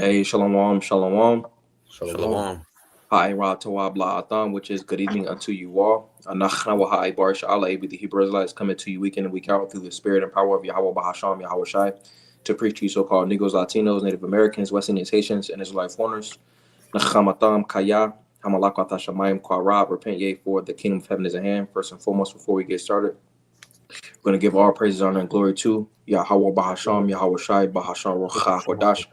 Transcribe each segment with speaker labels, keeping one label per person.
Speaker 1: Hey, shalom, shalom.
Speaker 2: Shalom.
Speaker 3: Shalom.
Speaker 1: Hi, Ra Tawab La Atham, which is good evening unto you all. Anachna wa ha'i Baruch Allah, with the Hebrew Israelites coming to you week in and week out through the spirit and power of Yahweh Bahasham, Yahweh Shai, to preach to you so called Negroes, Latinos, Native Americans, West Indians, Haitians, and Israelite foreigners. Nachamatam, Kaya, Hamalakwa Tashamayim, Kwa repent ye, for the kingdom of heaven is at hand. First and foremost, before we get started, we're going to give all praises, honor, and glory to Yahweh Bahasham, Yahweh Shai, Bahasham, Rocha, Kodash.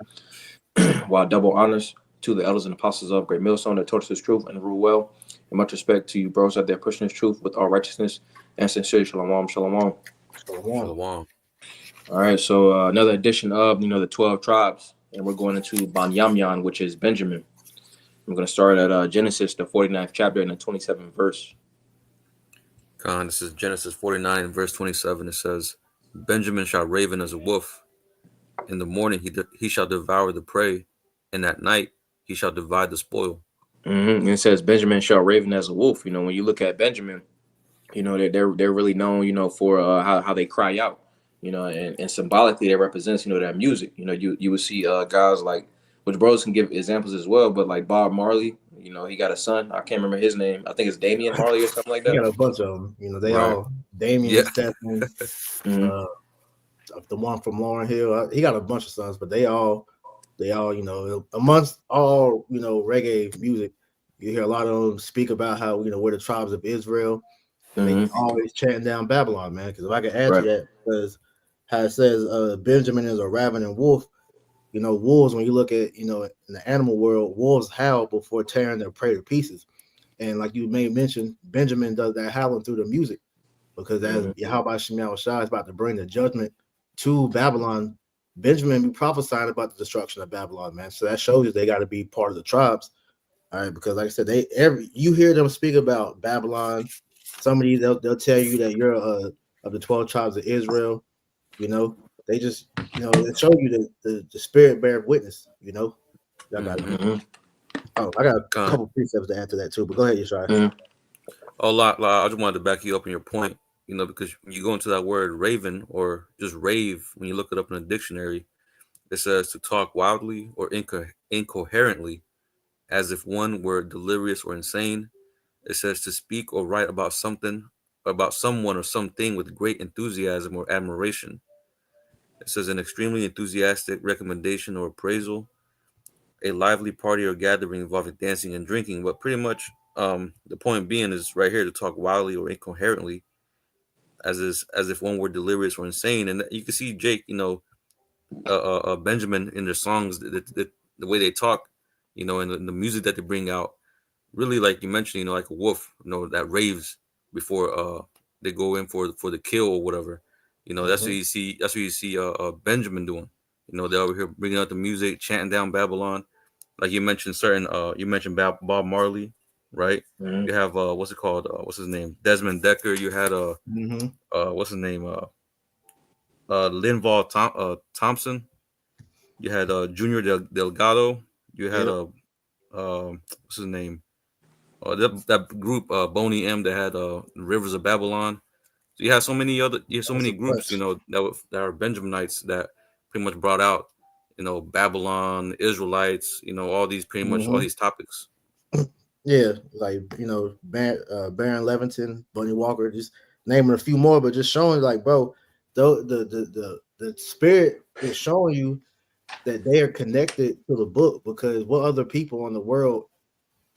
Speaker 1: While double honors to the elders and apostles of Great Millstone that taught us this truth and rule well. And much respect to you bros out there pushing this truth with all righteousness and sincerity. Shalom, shalom.
Speaker 2: Shalom.
Speaker 3: Shalom.
Speaker 1: All right, so another edition of the 12 tribes, and we're going into Banyamyan, which is Benjamin. I'm going to start at Genesis, the 49th chapter and the 27th verse.
Speaker 3: Con, this is Genesis 49, verse 27. It says, Benjamin shall raven as a wolf. In the morning he shall devour the prey, and at night he shall divide the spoil.
Speaker 1: And it says Benjamin shall raven as a wolf. When you look at Benjamin, they're really known, for how they cry out, and symbolically that represents, that music. You would see guys like, which bros can give examples as well, but like Bob Marley, he got a son. I can't remember his name. I think it's Damian Marley or something like
Speaker 2: He
Speaker 1: that.
Speaker 2: got a bunch of them. They
Speaker 1: Right.
Speaker 2: all Damien,
Speaker 3: Yeah.
Speaker 2: Stephen,
Speaker 1: Mm-hmm.
Speaker 2: uh, the one from Lauren Hill. He got a bunch of sons, but they all, amongst all reggae music, you hear a lot of them speak about how we're the tribes of Israel, and they
Speaker 1: Mm-hmm.
Speaker 2: always chanting down Babylon, man. Because if I could add to
Speaker 1: Right.
Speaker 2: that, because how it says Benjamin is a ravening wolf. Wolves, when you look at, in the animal world, wolves howl before tearing their prey to pieces. And like you may mention, Benjamin does that howling through the music because as
Speaker 1: Mm-hmm.
Speaker 2: Yahweh Shemal Shah is about to bring the judgment to Babylon, Benjamin be prophesying about the destruction of Babylon, man. So that shows you they got to be part of the tribes, all right? Because like I said, you hear them speak about Babylon. Somebody they'll tell you that you're of the 12 tribes of Israel. You know, they just they show you the spirit bear witness. Y'all got it.
Speaker 3: Mm-hmm.
Speaker 1: Mm-hmm.
Speaker 2: Oh, I got a
Speaker 3: Con.
Speaker 2: couple precepts to add to that too, but go ahead, Yeshai.
Speaker 1: Mm-hmm.
Speaker 3: Oh, I just wanted to back you up in your point, because when you go into that word raven or just rave, when you look it up in a dictionary, it says to talk wildly or incoherently, as if one were delirious or insane. It says to speak or write about something, about someone or something with great enthusiasm or admiration. It says an extremely enthusiastic recommendation or appraisal, a lively party or gathering involving dancing and drinking. But pretty much, the point being is right here to talk wildly or incoherently, as if one were delirious or insane. And you can see Jake, Benjamin in their songs, the way they talk, and the music that they bring out, really like you mentioned, like a wolf, that raves before they go in for the kill or whatever. That's what
Speaker 2: Mm-hmm.
Speaker 3: you see. That's what you see. Benjamin doing. They're over here bringing out the music, chanting down Babylon. Like you mentioned, you mentioned Bob Marley, right?
Speaker 1: Mm-hmm.
Speaker 3: You have what's it called? What's his name? Desmond Decker. You had
Speaker 2: Mm-hmm.
Speaker 3: what's his name? Thompson. You had Junior Delgado. You had
Speaker 2: Yep.
Speaker 3: what's his name? That group Boney M that had Rivers of Babylon. So you have so
Speaker 2: That's
Speaker 3: many
Speaker 2: a
Speaker 3: groups,
Speaker 2: bunch.
Speaker 3: that are Benjaminites that pretty much brought out, Babylon, Israelites, all these pretty much all
Speaker 2: Mm-hmm.
Speaker 3: these topics.
Speaker 2: Yeah, like Baron Levinson, Bunny Walker, just naming a few more, but just showing like, bro, the spirit is showing you that they are connected to the book because what other people in the world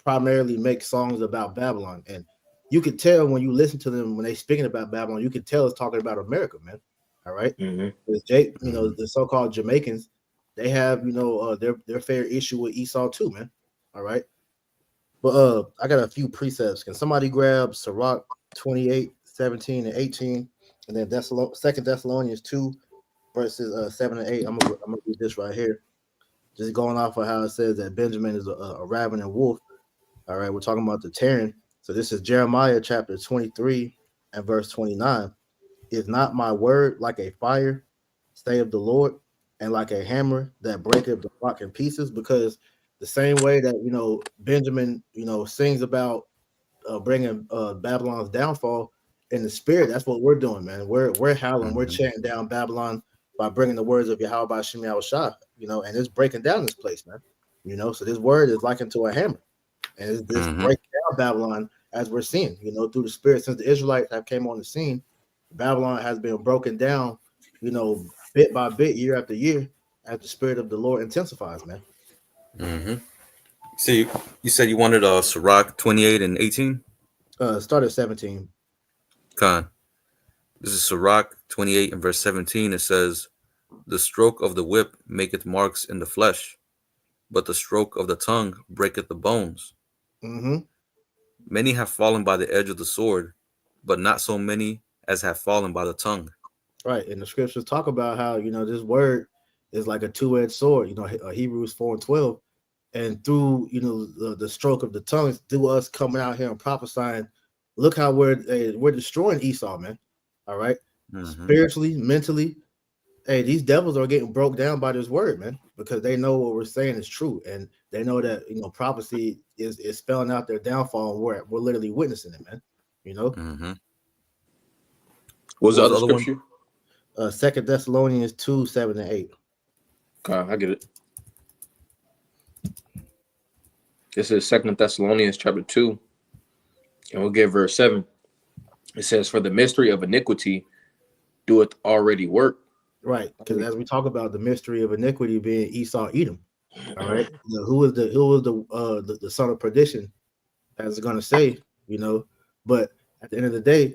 Speaker 2: primarily make songs about Babylon, and you could tell when you listen to them when they speaking about Babylon, you could tell it's talking about America, man. All right,
Speaker 1: Mm-hmm.
Speaker 2: because the so-called Jamaicans, they have their fair issue with Esau too, man. All right. But I got a few precepts. Can somebody grab Sirach 28, 17, and 18? And then Second Thessalonians 2, verses 7 and 8. I'm gonna read this right here. Just going off of how it says that Benjamin is a ravening wolf. All right, we're talking about the Terran. So this is Jeremiah chapter 23 and verse 29. Is not my word like a fire, say of the Lord, and like a hammer that breaketh the rock in pieces? Because the same way that Benjamin sings about bringing Babylon's downfall in the spirit, that's what we're doing, man. We're howling, we're
Speaker 3: Hmm.
Speaker 2: chanting down Babylon. by bringing the words of Yahweh Shem Shah, and it's breaking down this place, man. So this word is likened to a hammer, and it's this breaking down Babylon as we're seeing, through the spirit. Since the Israelites have came on the scene, Babylon has been broken down, bit by bit, year after year, as the spirit of the Lord intensifies, man.
Speaker 3: So you said you wanted Sirach 28 and 18?
Speaker 2: Start at 17.
Speaker 3: Khan. This is Sirach 28 and verse 17. It says, the stroke of the whip maketh marks in the flesh, but the stroke of the tongue breaketh the bones. Many have fallen by the edge of the sword, but not so many as have fallen by the tongue.
Speaker 2: Right. And the scriptures talk about how, this word is like a two-edged sword, Hebrews 4 and 12. And through, the stroke of the tongues, through us coming out here and prophesying, look how we're destroying Esau, man. All right. Spiritually, mentally. Hey, these devils are getting broke down by this word, man, because they know what we're saying is true. And they know that, prophecy is spelling out their downfall, and we're literally witnessing it, man.
Speaker 1: What's the other scripture?
Speaker 2: 2 Thessalonians 2, 7 and 8.
Speaker 1: Okay, I get it. This is 2 Thessalonians chapter 2, and we'll get verse 7. It says, for the mystery of iniquity doeth already work.
Speaker 2: Right, because as we talk about the mystery of iniquity being Esau, Edom, all right, who was the son of perdition, as it's gonna say, but at the end of the day,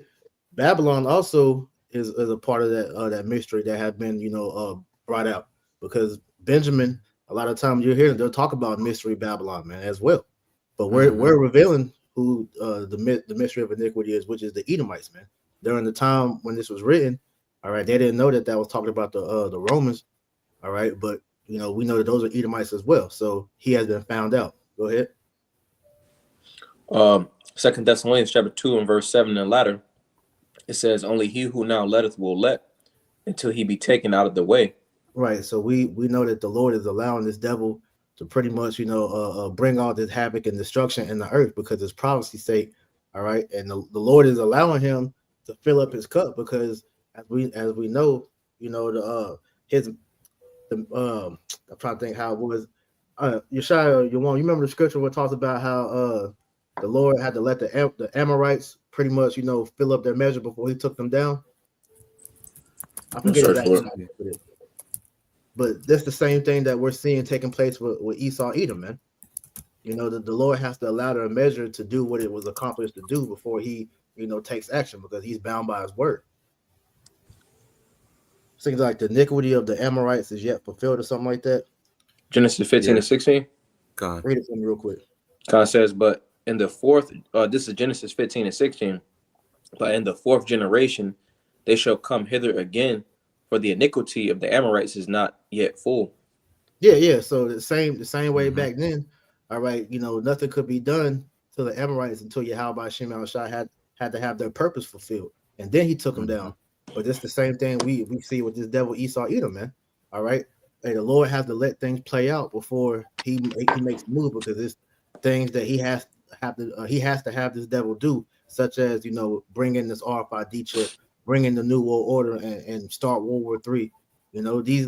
Speaker 2: Babylon also is a part of that mystery that has been brought out, because Benjamin, a lot of times you're hearing they'll talk about mystery Babylon, man, as well, but we're revealing who the mystery of iniquity is, which is the Edomites, man. During the time when this was written, all right, they didn't know that was talking about the Romans, all right, but we know that those are Edomites as well. So he has been found out. Go ahead.
Speaker 1: 2 Thessalonians chapter 2 and verse 7 and latter, it says, only he who now letteth will let until he be taken out of the way.
Speaker 2: Right. So we know that the Lord is allowing this devil to pretty much bring all this havoc and destruction in the earth because it's prophecy's sake. All right, and the Lord is allowing him to fill up his cup because as we know, I'm trying to think how it was. Yeshaya, you remember the scripture where it talks about how the Lord had to let the Amorites pretty much fill up their measure before he took them down. I forget exactly, but that's the same thing that we're seeing taking place with Esau, Edom, man. The Lord has to allow their measure to do what it was accomplished to do before he takes action, because he's bound by his word. Seems like the iniquity of the Amorites is yet fulfilled or something like that.
Speaker 1: Genesis 15 and 16.
Speaker 2: Read it for me real quick.
Speaker 1: God says, but in the fourth, this is Genesis 15 and 16, but in the fourth generation, they shall come hither again, for the iniquity of the Amorites is not yet full.
Speaker 2: Yeah. So the same way back then, all right, nothing could be done to the Amorites until Yahweh Shem Shah had to have their purpose fulfilled, and then he took them down. But it's the same thing we see with this devil Esau Edom, man. All right, the Lord has to let things play out before he makes a move, because it's things that he has to have this devil do, such as bring in this RFID chip, bring in the New World Order, and start World War III.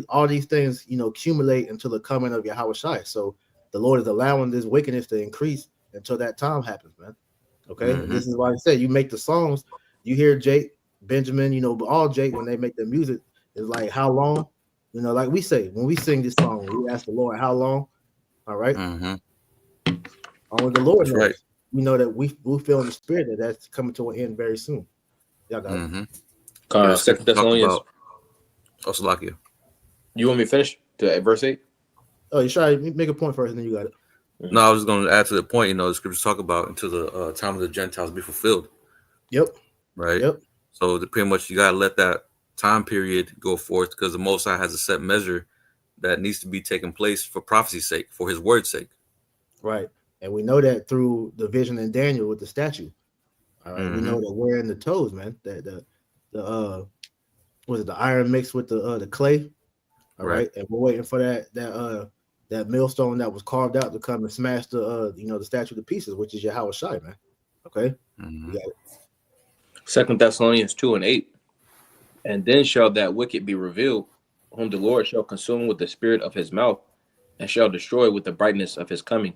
Speaker 2: All these things accumulate until the coming of Yahweh Shai. So the Lord is allowing this wickedness to increase until that time happens, man. Okay, and this is why I said you make the songs. You hear Jake, Benjamin, all Jake when they make their music is like, how long? Like we say when we sing this song, we ask the Lord how long. All right. Only the Lord knows.
Speaker 3: Right.
Speaker 2: We know that we feel in the spirit that's coming to an end very soon. Y'all got it.
Speaker 1: 2 Thessalonians.
Speaker 3: Salakia.
Speaker 1: You want me to finish to verse 8?
Speaker 2: Oh, you try to make a point first, and then you got it.
Speaker 3: No, I was going to add to the point. The scriptures talk about until the time of the Gentiles be fulfilled.
Speaker 2: Yep.
Speaker 3: Right.
Speaker 2: Yep.
Speaker 3: So pretty much you got to let that time period go forth, because the Most High has a set measure that needs to be taking place for prophecy's sake, for His word's sake.
Speaker 2: Right. And we know that through the vision in Daniel with the statue. All right. We know that we're in the toes, man. That the was it the iron mixed with the clay? All right. And we're waiting for that millstone that was carved out to come and smash the the statue to pieces, which is Yahweh Shai, man. Okay. You got it.
Speaker 1: 2 Thessalonians 2 and 8. And then shall that wicked be revealed, whom the Lord shall consume with the spirit of his mouth, and shall destroy with the brightness of his coming.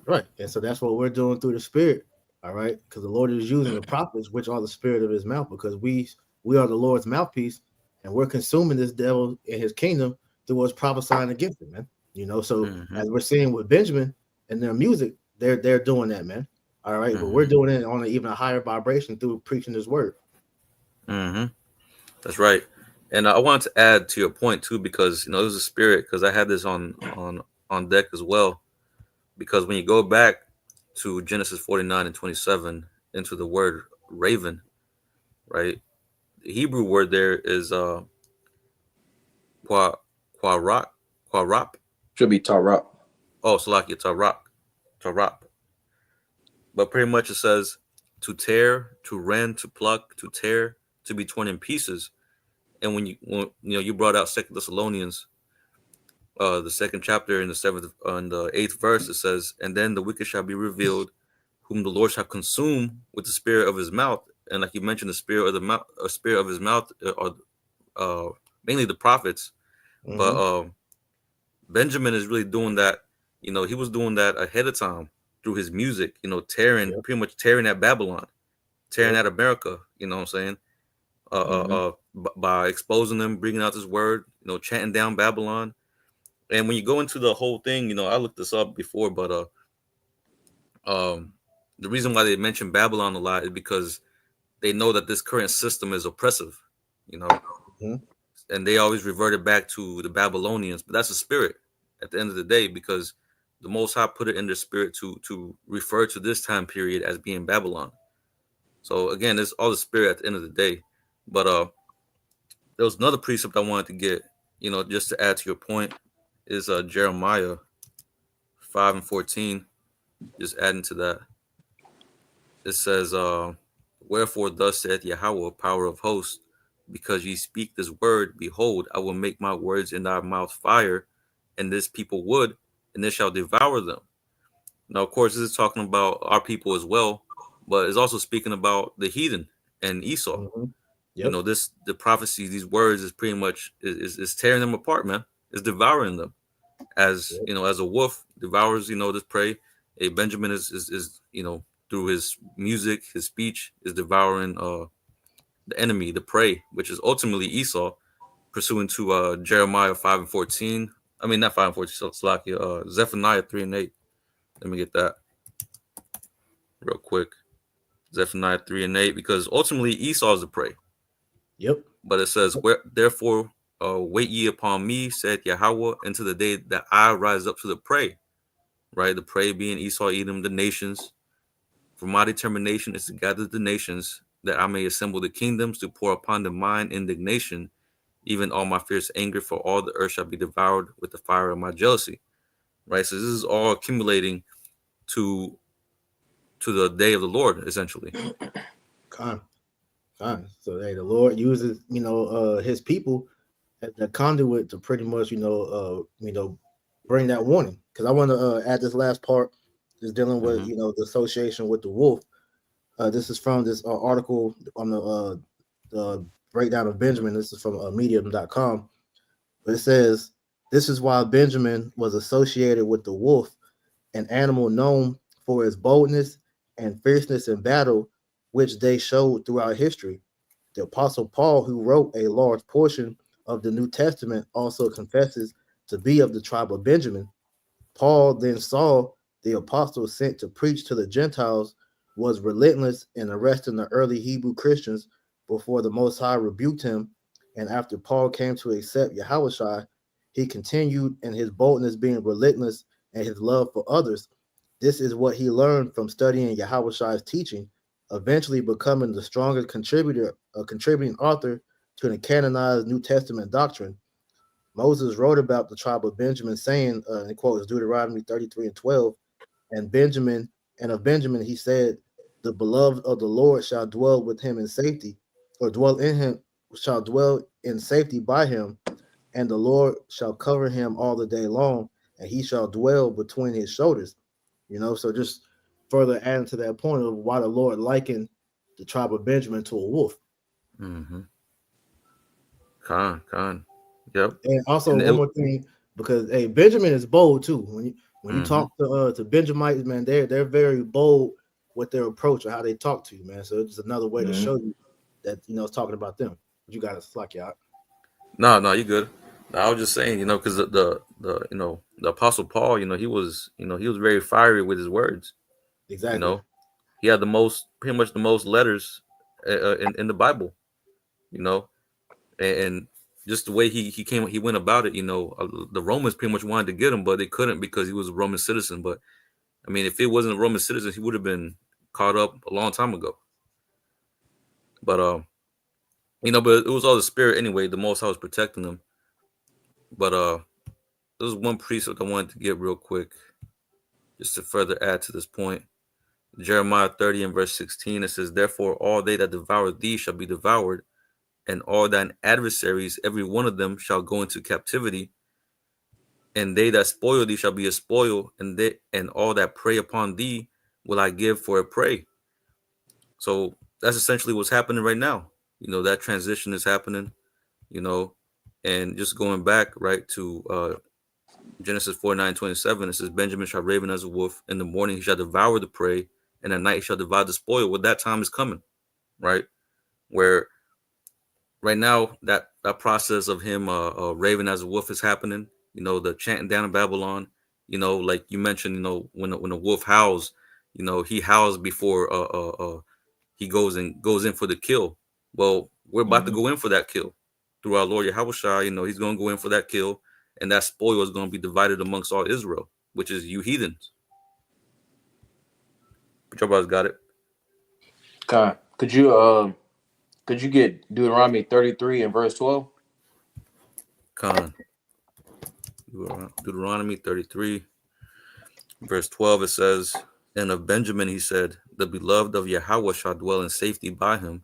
Speaker 2: Right. And so that's what we're doing through the spirit. All right. Because the Lord is using the prophets, which are the spirit of his mouth, because we are the Lord's mouthpiece, and we're consuming this devil in his kingdom through us prophesying against him, man. So
Speaker 3: Mm-hmm.
Speaker 2: as we're seeing with Benjamin and their music, they're doing that, man. All right. But we're
Speaker 3: Mm-hmm.
Speaker 2: doing it on an even higher vibration through preaching his word.
Speaker 3: Mm-hmm. That's right. And I wanted to add to your point too, because there's a spirit. Because I had this on deck as well. Because when you go back to Genesis 49:27 into the word raven, right? The Hebrew word there is qua quarak quarap.
Speaker 1: Should be Tarot.
Speaker 3: Oh, Salakia tarap. But pretty much it says to tear, to rend, to pluck, to tear, to be torn in pieces. And when you brought out Second Thessalonians, the second chapter in the seventh and the eighth verse, it says, "And then the wicked shall be revealed, whom the Lord shall consume with the spirit of his mouth." And like you mentioned, the spirit of the mouth, spirit of his mouth, are mainly the prophets. But
Speaker 2: Mm-hmm.
Speaker 3: Benjamin is really doing that. He was doing that ahead of time through his music. Tearing,
Speaker 2: Yep.
Speaker 3: pretty much tearing at Babylon, tearing
Speaker 2: Yep.
Speaker 3: at America. You know what I'm saying?
Speaker 2: Mm-hmm.
Speaker 3: By exposing them, bringing out this word. Chanting down Babylon. And when you go into the whole thing, I looked this up before, but um, the reason why they mention Babylon a lot is because they know that this current system is oppressive. You know,
Speaker 2: Mm-hmm.
Speaker 3: and they always reverted back to the Babylonians, but that's a spirit at the end of the day, because the Most High put it in their spirit to refer to this time period as being Babylon. So again, it's all the spirit at the end of the day. But there was another precept I wanted to get, just to add to your point, is Jeremiah 5:14. Just adding to that, it says, "Wherefore thus saith Yahweh, power of hosts, because ye speak this word, behold, I will make my words in thy mouth fire, and this people wood, and it shall devour them." Now, of course, this is talking about our people as well, but it's also speaking about the heathen and Esau.
Speaker 2: Mm-hmm. Yep.
Speaker 3: The prophecy, these words is pretty much is tearing them apart, man. It's devouring them as
Speaker 2: Yep.
Speaker 3: as a wolf devours this prey. A Benjamin is through his music, his speech is devouring the enemy, the prey, which is ultimately Esau, pursuant to Jeremiah 5:14. I mean, not 5:14, so Slakia, Zephaniah 3:8. Let me get that real quick. Zephaniah 3:8, because ultimately Esau is the prey.
Speaker 2: Yep.
Speaker 3: But it says, "Where therefore wait ye upon me, said Yahweh, until the day that I rise up to the prey." Right, the prey being Esau, Edom, the nations. For my determination is to gather the nations, that I may assemble the kingdoms, to pour upon them mine indignation, even all my fierce anger, for all the earth shall be devoured with the fire of my jealousy. Right, so this is all accumulating to the day of the Lord, essentially.
Speaker 2: Con. Con. So hey, the Lord uses his people as the conduit to pretty much bring that warning. Because I want to add this last part is dealing with
Speaker 3: Mm-hmm.
Speaker 2: the association with the wolf. This is from this article on the breakdown of Benjamin. This is from medium.com. But it says, this is why Benjamin was associated with the wolf, an animal known for its boldness and fierceness in battle, which they showed throughout history. The Apostle Paul, who wrote a large portion of the New Testament, also confesses to be of the tribe of Benjamin. Paul then saw the apostle sent to preach to the Gentiles was relentless in arresting the early Hebrew Christians before the Most High rebuked him. And after Paul came to accept Yahushua, he continued in his boldness, being relentless, and his love for others. This is what he learned from studying Yahushua's teaching, eventually becoming the strongest contributing author to the canonized New Testament doctrine. Moses wrote about the tribe of Benjamin, saying, and quotes Deuteronomy 33 and 12, and Benjamin, and of Benjamin he said, the beloved of the Lord shall dwell with him in safety, or dwell in him, shall dwell in safety by him, and the Lord shall cover him all the day long, and he shall dwell between his shoulders. So just further adding to that point of why the Lord likened the tribe of Benjamin to a wolf.
Speaker 3: Mm-hmm. Khan. Yep.
Speaker 2: And also
Speaker 3: And
Speaker 2: one
Speaker 3: it,
Speaker 2: more thing, because hey, Benjamin is bold too. When you
Speaker 3: mm-hmm.
Speaker 2: talk to Benjamites, man, they're very bold with their approach or how they talk to you, man. So it's just another way to
Speaker 1: Mm-hmm.
Speaker 2: show you that it's talking about them. You gotta slack you out.
Speaker 3: No, you good. No, I was just saying, because the Apostle Paul, he was very fiery with his words. You
Speaker 2: Exactly.
Speaker 3: know, he had pretty much the most letters in the Bible. You know, and just the way he went about it. The Romans pretty much wanted to get him, but they couldn't because he was a Roman citizen. But I mean, if it wasn't a Roman citizen, he would have been caught up a long time ago. But but it was all the spirit anyway. The Most High was protecting them. But there was one precept I wanted to get real quick, just to further add to this point. Jeremiah 30 and verse 16, it says, "Therefore all they that devour thee shall be devoured, and all thine adversaries, every one of them, shall go into captivity, and they that spoil thee shall be a spoil, and all that prey upon thee will I give for a prey." So that's essentially what's happening right now. That transition is happening, you know, and just going back right to Genesis 49:27, it says, "Benjamin shall raven as a wolf. In the morning he shall devour the prey, and at night he shall divide the spoil." Well, that time is coming, right? Where right now that process of him raving as a wolf is happening. The chanting down in Babylon. Like you mentioned, when a wolf howls, he howls before he goes in for the kill. Well, we're about to
Speaker 1: Mm-hmm.
Speaker 3: go in for that kill through our Lord Yahushua. He's going to go in for that kill, and that spoil is going to be divided amongst all Israel, which is you heathens. But your brothers got it.
Speaker 1: Con, could you get Deuteronomy 33 and verse 12?
Speaker 3: Con. Deuteronomy 33, verse 12, it says, "And of Benjamin he said, the beloved of Yahweh shall dwell in safety by him,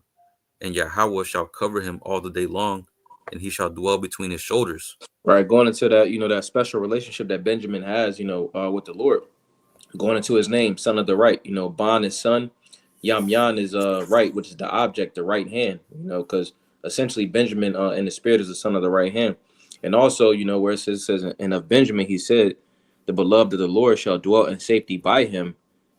Speaker 3: and Yahweh shall cover him all the day long, and he shall dwell between his shoulders."
Speaker 1: Right, going into that, that special relationship that Benjamin has, with the Lord. Going into his name, son of the right. Bon is son, Yamyan is right, which is the object, the right hand. Because essentially Benjamin in the spirit is the son of the right hand. And also, where it says, and of Benjamin he said, the beloved of the Lord shall dwell in safety by him,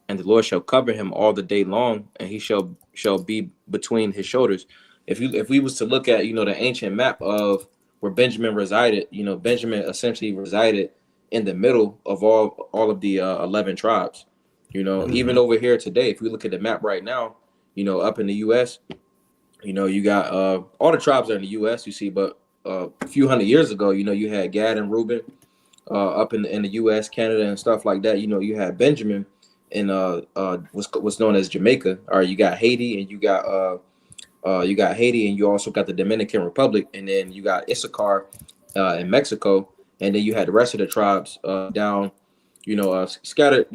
Speaker 1: and the Lord shall cover him all the day long, and he shall be between his shoulders. If we was to look at the ancient map of where Benjamin resided, Benjamin essentially resided in the middle of all of the 11 tribes. Even
Speaker 3: Mm-hmm.
Speaker 1: over here today, if we look at the map right now, up in the U.S., you got all the tribes are in the U.S. You see, but a few hundred years ago, you had Gad and Reuben up in the U.S., Canada, and stuff like that. You had Benjamin in what's known as Jamaica. Or you got Haiti, and you got Haiti, and you also got the Dominican Republic, and then you got Issachar in Mexico, and then you had the rest of the tribes down, scattered,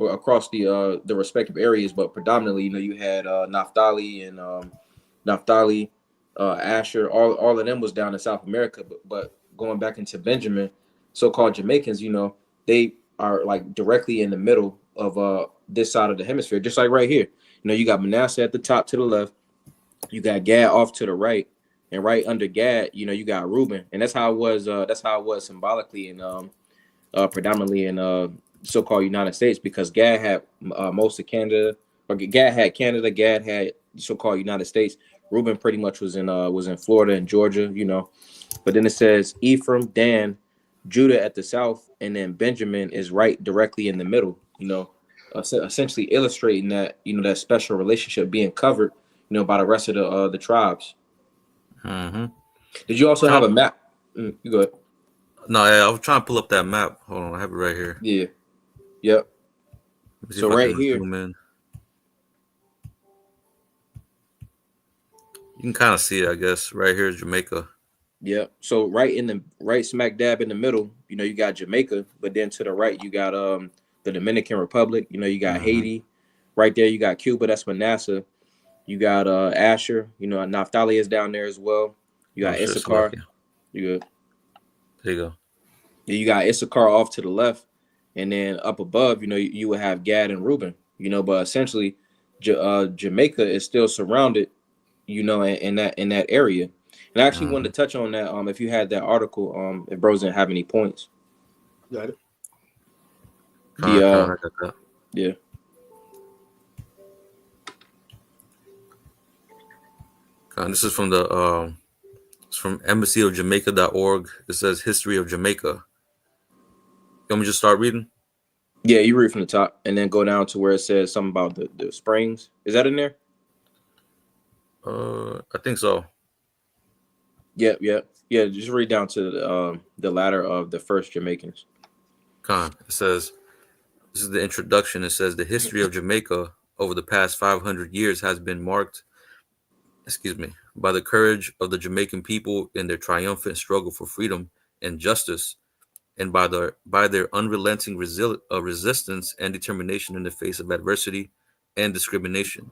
Speaker 1: across the respective areas, but predominantly, you had Naphtali and Naphtali, Asher, all of them was down in South America, but going back into Benjamin, so-called Jamaicans, they are like directly in the middle of this side of the hemisphere, just like right here. You got Manasseh at the top to the left, you got Gad off to the right, and right under Gad, you got Reuben, and that's how it was. That's how it was symbolically and predominantly in so-called United States, because Gad had most of Canada, or Gad had Canada, Gad had so-called United States. Reuben pretty much was in Florida and Georgia, But then it says Ephraim, Dan, Judah at the south, and then Benjamin is right directly in the middle. Essentially illustrating that that special relationship being covered, by the rest of the tribes.
Speaker 3: Mm-hmm.
Speaker 1: Did you also have
Speaker 3: Trying,
Speaker 1: a map? You go ahead.
Speaker 3: no, yeah, I was trying to pull up that map. Hold on, I have it right here.
Speaker 1: Yeah. Yep.
Speaker 3: Let me see
Speaker 1: So
Speaker 3: if I
Speaker 1: right
Speaker 3: can
Speaker 1: here,
Speaker 3: zoom in. You can kind of see it, I guess. Right here is Jamaica.
Speaker 1: yeah. So right smack dab in the middle, you got Jamaica, but then to the right you got the Dominican Republic. You got
Speaker 3: Mm-hmm.
Speaker 1: Haiti. Right there you got Cuba. That's Manasseh. You got Asher. Naphtali is down there as well. You
Speaker 3: Oh
Speaker 1: got
Speaker 3: shit,
Speaker 1: Issachar.
Speaker 3: Salakia.
Speaker 1: You good?
Speaker 3: There you go.
Speaker 1: Yeah, you got Issachar off to the left, and then up above, you would have Gad and Reuben. But essentially, Jamaica is still surrounded, in that area. And I actually wanted to touch on that. If you had that article, if bros didn't have any points,
Speaker 2: Got it.
Speaker 1: the
Speaker 3: I got that.
Speaker 1: yeah.
Speaker 3: This is from the it's from embassyofjamaica.org. It says history of Jamaica. You want me to just start reading?
Speaker 1: Yeah, you read from the top and then go down to where it says something about the springs. Is that in there?
Speaker 3: I think so.
Speaker 1: Yep, yep. Yeah, just read down to the ladder of the first Jamaicans.
Speaker 3: It says, this is the introduction. It says the history of Jamaica over the past 500 years has been marked, by the courage of the Jamaican people in their triumphant struggle for freedom and justice, and by their unrelenting resistance and determination in the face of adversity and discrimination.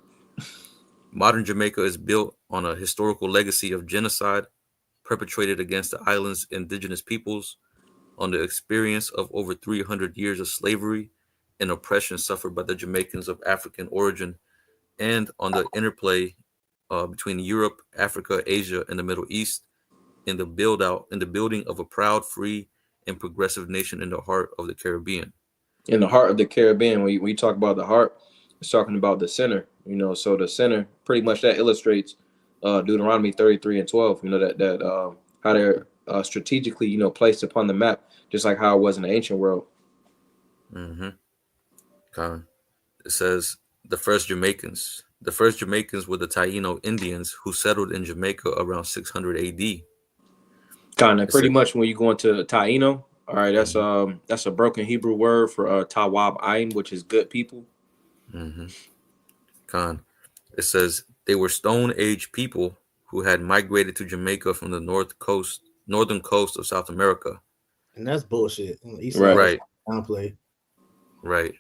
Speaker 3: Modern Jamaica is built on a historical legacy of genocide perpetrated against the island's indigenous peoples, on the experience of over 300 years of slavery and oppression suffered by the Jamaicans of African origin, and on the interplay between Europe, Africa, Asia, and the Middle East in the building of a proud, free, and progressive nation in the heart of the Caribbean.
Speaker 1: In the heart of the Caribbean, when you talk about the heart, it's talking about the center. So the center pretty much that illustrates Deuteronomy 33:12. That how they're strategically placed upon the map, just like how it was in the ancient world.
Speaker 3: Mm-hmm. It says the first Jamaicans. The first Jamaicans were the Taino Indians who settled in Jamaica around 600 A.D.
Speaker 1: Kind of pretty much when you go into Taino. All right,
Speaker 3: Mm-hmm.
Speaker 1: that's a broken Hebrew word for Tawab Ain, which is good people.
Speaker 3: Mm-hmm. It says they were Stone Age people who had migrated to Jamaica from the northern coast of South America.
Speaker 2: And that's bullshit. Esau
Speaker 3: Right.
Speaker 2: downplay.
Speaker 3: Right.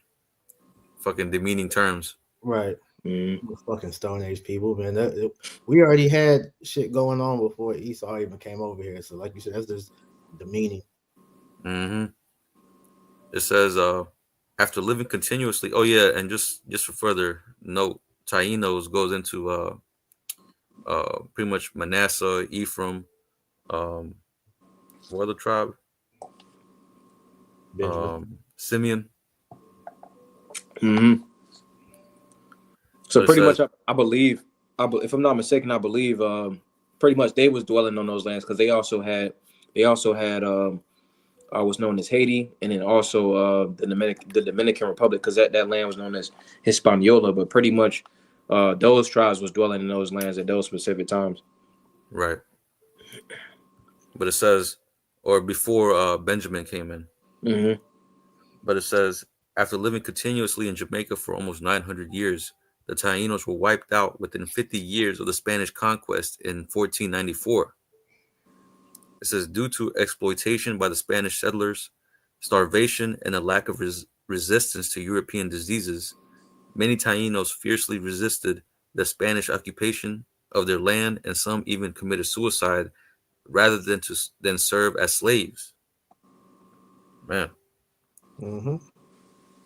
Speaker 3: Fucking demeaning terms.
Speaker 2: Right.
Speaker 1: Mm.
Speaker 2: Fucking Stone Age people, man. We already had shit going on before Esau even came over here. So, like you said, that's just demeaning.
Speaker 3: Mm-hmm. It says, after living continuously. Oh yeah, and just for further note, Tainos goes into pretty much Manasseh, Ephraim, what other tribe?
Speaker 2: Benjamin.
Speaker 3: Simeon.
Speaker 1: Mm-hmm. So
Speaker 3: But it
Speaker 1: pretty
Speaker 3: says,
Speaker 1: much, I believe, if I'm not mistaken, I believe pretty much they was dwelling on those lands because they also had what's known as Haiti, and then also the Dominican Republic, because that land was known as Hispaniola. But pretty much those tribes was dwelling in those lands at those specific times.
Speaker 3: right. But it says, or before Benjamin came in.
Speaker 1: Mm-hmm.
Speaker 3: But it says, after living continuously in Jamaica for almost 900 years, the Tainos were wiped out within 50 years of the Spanish conquest in 1494. It says, due to exploitation by the Spanish settlers, starvation, and a lack of resistance to European diseases, many Tainos fiercely resisted the Spanish occupation of their land, and some even committed suicide rather than serve as slaves. Man.
Speaker 2: Mm-hmm.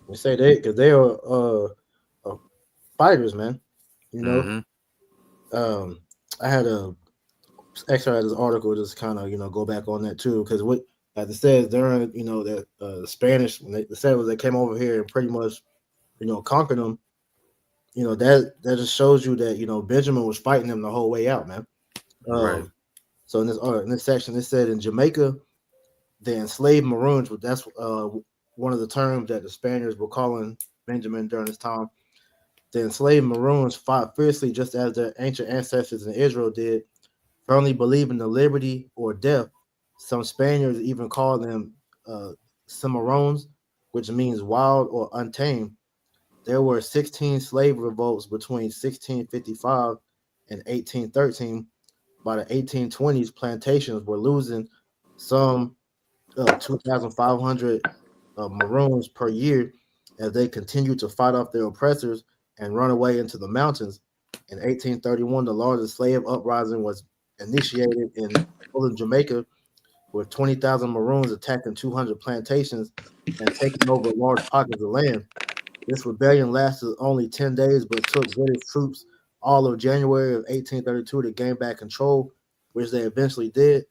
Speaker 2: They say they are fighters, man.
Speaker 3: Mm-hmm.
Speaker 2: I had a extra this article just kind of go back on that too, because what as it says during that the Spanish when the settlers that came over here and pretty much conquered them, that just shows you that Benjamin was fighting them the whole way out, man.
Speaker 3: Right.
Speaker 2: So in this section it said in Jamaica the enslaved Maroons, but that's one of the terms that the Spaniards were calling Benjamin during this time. The enslaved Maroons fought fiercely just as their ancient ancestors in Israel did, firmly believing in liberty or death. Some Spaniards even called them Cimarrones, which means wild or untamed. There were 16 slave revolts between 1655 and 1813. By the 1820s, plantations were losing some 2,500 Maroons per year as they continued to fight off their oppressors and run away into the mountains. In 1831, the largest slave uprising was initiated in northern Jamaica, with 20,000 Maroons attacking 200 plantations and taking over large pockets of land. This rebellion lasted only 10 days, but took British troops all of January of 1832 to gain back control. which they eventually did.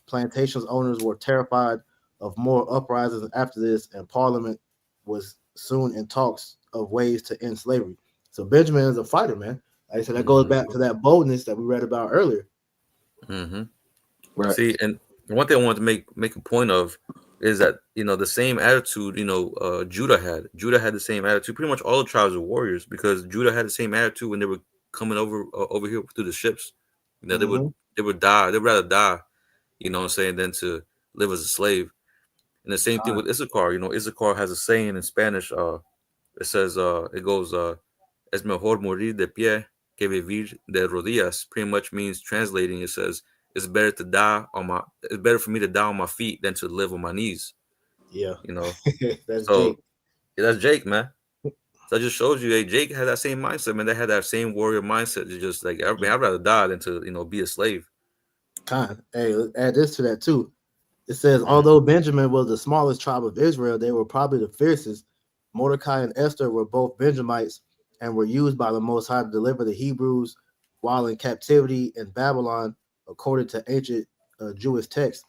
Speaker 2: Plantations owners were terrified of more uprisings after this, and Parliament was soon in talks of ways to end slavery. So Benjamin is a fighter, man. Like I said, that goes
Speaker 3: Mm-hmm.
Speaker 2: back to that boldness that we read about earlier.
Speaker 3: Mm-hmm.
Speaker 1: Right.
Speaker 3: See, and one thing I wanted to make a point of is that the same attitude Judah had. Judah had the same attitude. Pretty much all the tribes were warriors because Judah had the same attitude when they were coming over here through the ships. They would
Speaker 2: Hmm.
Speaker 3: die. They'd rather die, what I'm saying, than to live as a slave. And the same thing with Issachar. Issachar has a saying in Spanish. It says, it goes, "Es mejor morir de pie que vivir de rodillas." Pretty much means, translating, it says, it's better for me to die on my feet than to live on my knees.
Speaker 2: Yeah,
Speaker 3: You know,
Speaker 2: that's
Speaker 3: so
Speaker 2: Jake.
Speaker 3: yeah, that's Jake, man. So that just shows you, hey, Jake had that same mindset, man. They had that same warrior mindset. To just like, man, I'd rather die than to be a slave.
Speaker 2: Hey, let's add this to that too. It says,
Speaker 3: Mm.
Speaker 2: although Benjamin was the smallest tribe of Israel, they were probably the fiercest. Mordecai and Esther were both Benjamites and were used by the Most High to deliver the Hebrews while in captivity in Babylon, according to ancient Jewish texts.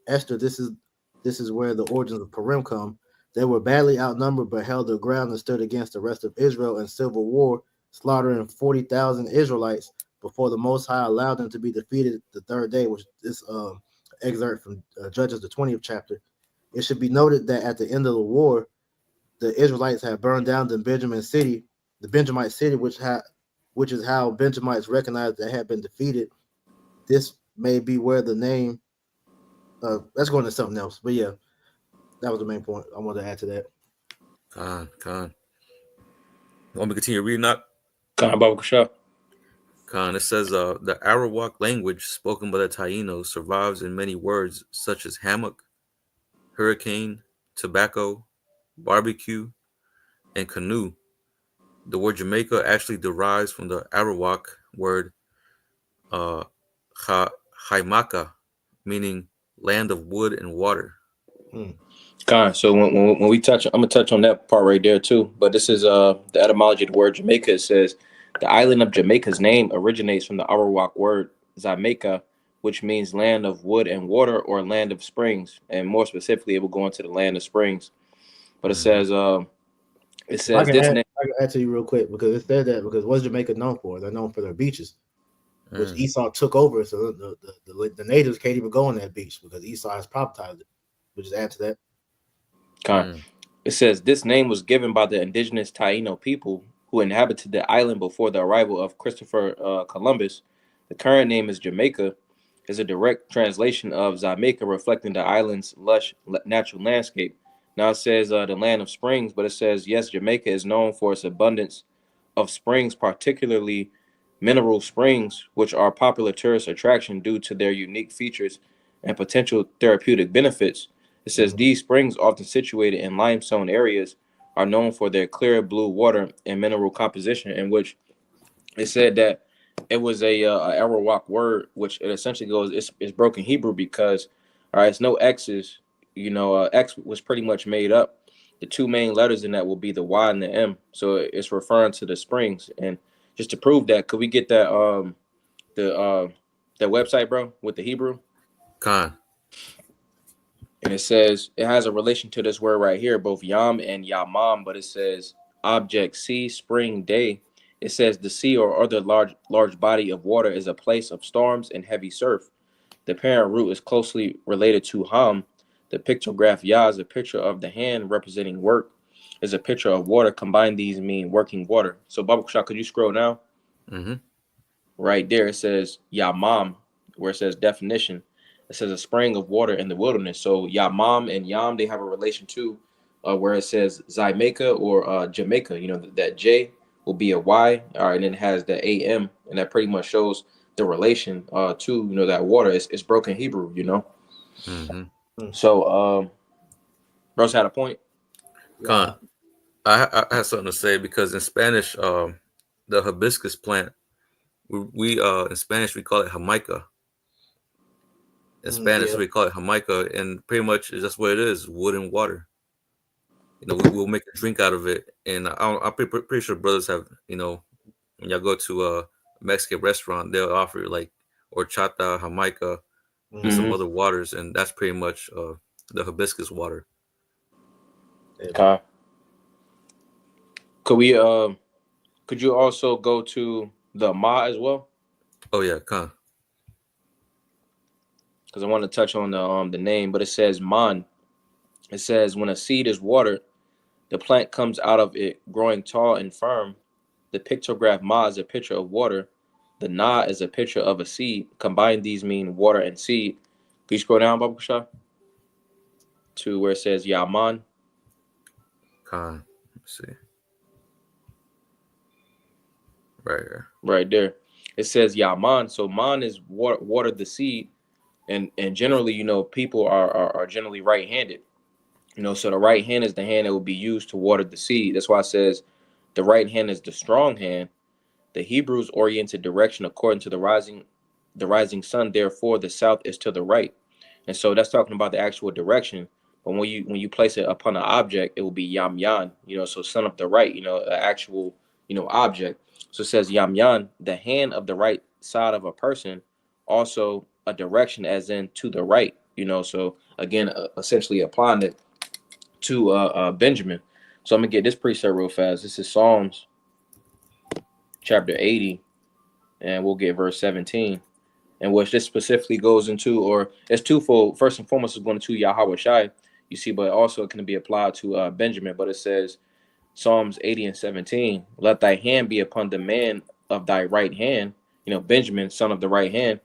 Speaker 2: Esther, this is where the origins of Purim come. They were badly outnumbered, but held their ground and stood against the rest of Israel in civil war, slaughtering 40,000 Israelites before the Most High allowed them to be defeated the third day, which is excerpt from Judges, the 20th chapter. It should be noted that at the end of the war, the Israelites had burned down the Benjamite city, which is how Benjamites recognized they had been defeated. This may be where the name. Let's go into something else, but yeah, that was the main point I wanted to add to that.
Speaker 3: Con. Want me to continue reading that?
Speaker 1: Kind of Baba Kasha.
Speaker 3: Con. It says, the Arawak language spoken by the Taínos survives in many words such as hammock, hurricane, tobacco, barbecue, and canoe. The word Jamaica actually derives from the Arawak word uh, Haimaka, meaning land of wood and water.
Speaker 2: Hmm.
Speaker 1: So when we touch, I'm gonna touch on that part right there too. But this is the etymology of the word Jamaica. It says the island of Jamaica's name originates from the Arawak word Zamaica, which means land of wood and water or land of springs. And more specifically, it will go into the land of springs. But
Speaker 3: Mm-hmm.
Speaker 1: it
Speaker 2: If I
Speaker 1: says
Speaker 2: can
Speaker 1: this
Speaker 2: add,
Speaker 1: name.
Speaker 2: I can add to you real quick because it said that because what's Jamaica known for? They're known for their beaches, which
Speaker 3: Mm.
Speaker 2: Esau took over. So the natives can't even go on that beach because Esau has privatized it. We'll just add to that.
Speaker 1: Con.
Speaker 3: Mm.
Speaker 1: It says this name was given by the indigenous Taino people who inhabited the island before the arrival of Christopher Columbus. The current name is Jamaica, is a direct translation of Jamaica, reflecting the island's lush natural landscape. Now it says the land of springs, but it says yes, Jamaica is known for its abundance of springs, particularly mineral springs, which are popular tourist attraction due to their unique features and potential therapeutic benefits. It says
Speaker 2: Mhm.
Speaker 1: these springs, often situated in limestone areas, are known for their clear blue water and mineral composition, in which it said that it was a Arawak word, which it essentially goes it's broken Hebrew because all right, it's no X's. X was pretty much made up. The two main letters in that will be the Y and the M, so it's referring to the springs. And just to prove that, could we get the that website, bro, with the Hebrew?
Speaker 3: Con.
Speaker 1: And it says it has a relation to this word right here, both yam and yamam, but it says object sea, spring, day. It says the sea or other large body of water is a place of storms and heavy surf. The parent root is closely related to ham. The pictograph ya is a picture of the hand representing work. Is a picture of water. Combine these mean working water. So Baba Shah, could you scroll down?
Speaker 3: Mm-hmm.
Speaker 1: Right there, it says Yamam, where it says definition. It says a spring of water in the wilderness. So Yamam and Yam, they have a relation too, where it says Zymaica or Jamaica. That J will be a Y, all right, and then it has the AM, and that pretty much shows the relation to that water. It's broken Hebrew.
Speaker 3: Mm-hmm.
Speaker 2: Hmm.
Speaker 1: So Bros had a point.
Speaker 3: Con.
Speaker 2: Yeah.
Speaker 3: I have something to say because in Spanish, the hibiscus plant, we in Spanish we call it jamaica. In Spanish
Speaker 2: Yeah.
Speaker 3: we call it jamaica, and pretty much is just what it is: wood and water. We'll make a drink out of it, and I'm pretty sure brothers have when y'all go to a Mexican restaurant, they'll offer like or Chata, Jamaica, and some other waters, and that's pretty much the hibiscus water.
Speaker 1: Okay. Could we could you also go to the Ma as well?
Speaker 3: Oh yeah, Khan.
Speaker 1: Because I want to touch on the name, but it says Man. It says when a seed is watered, the plant comes out of it growing tall and firm. The pictograph Ma is a picture of water. The Na is a picture of a seed. Combined, these mean water and seed. Can you scroll down, Babu Shah, to where it says Yaman?
Speaker 3: Khan. Let's see. Right here.
Speaker 1: Right there. It says Yaman. So Man is water the seed. And generally, people are generally right-handed. So the right hand is the hand that will be used to water the seed. That's why it says the right hand is the strong hand. The Hebrews oriented direction according to the rising sun. Therefore, the south is to the right, and so that's talking about the actual direction. But when you place it upon an object, it will be Yam Yan. So sun of the right. An actual object. So it says Yam Yan, the hand of the right side of a person, also a direction as in to the right. So again, essentially applying it to Benjamin. So I'm gonna get this precept real fast. This is Psalms chapter 80, and we'll get verse 17. And which this specifically goes into, or it's twofold. First and foremost, is going to Yahweh Shai, you see, but also it can be applied to Benjamin. But it says Psalms 80 and 17, let thy hand be upon the man of thy right hand, Benjamin, son of the right hand,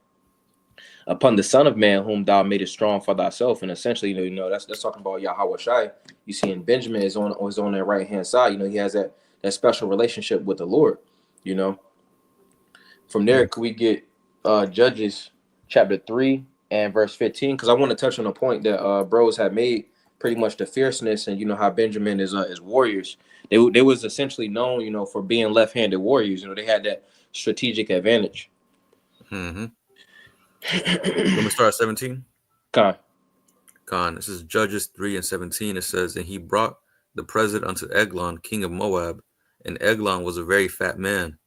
Speaker 1: upon the Son of Man, whom thou madest strong for thyself. And essentially, that's talking about Yahweh Shai. You see, and Benjamin is on that right hand side. He has that special relationship with the Lord. You know, from there, could we get Judges chapter 3 and verse 15? Because I want to touch on a point that bros had made. Pretty much the fierceness, and how Benjamin is warriors. They was essentially known, for being left-handed warriors. They had that strategic advantage.
Speaker 3: Mm-hmm. Let me start at 17. Khan. This is Judges 3 and 17. It says, and he brought the present unto Eglon, king of Moab, and Eglon was a very fat man.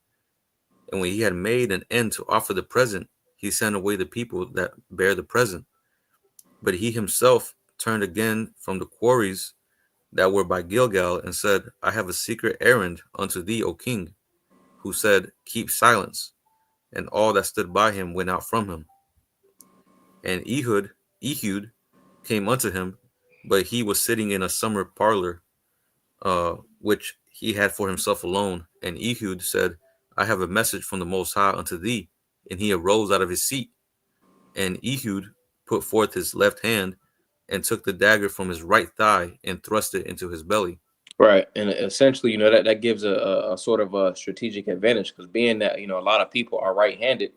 Speaker 3: And when he had made an end to offer the present, he sent away the people that bear the present. But he himself turned again from the quarries that were by Gilgal, and said, I have a secret errand unto thee, O king. Who said, keep silence. And all that stood by him went out from him. And Ehud came unto him, but he was sitting in a summer parlor, which he had for himself alone. And Ehud said, I have a message from the Most High unto thee. And he arose out of his seat. And Ehud put forth his left hand and took the dagger from his right thigh and thrust it into his belly.
Speaker 1: Right, and essentially, that gives a sort of a strategic advantage, because being that a lot of people are right-handed,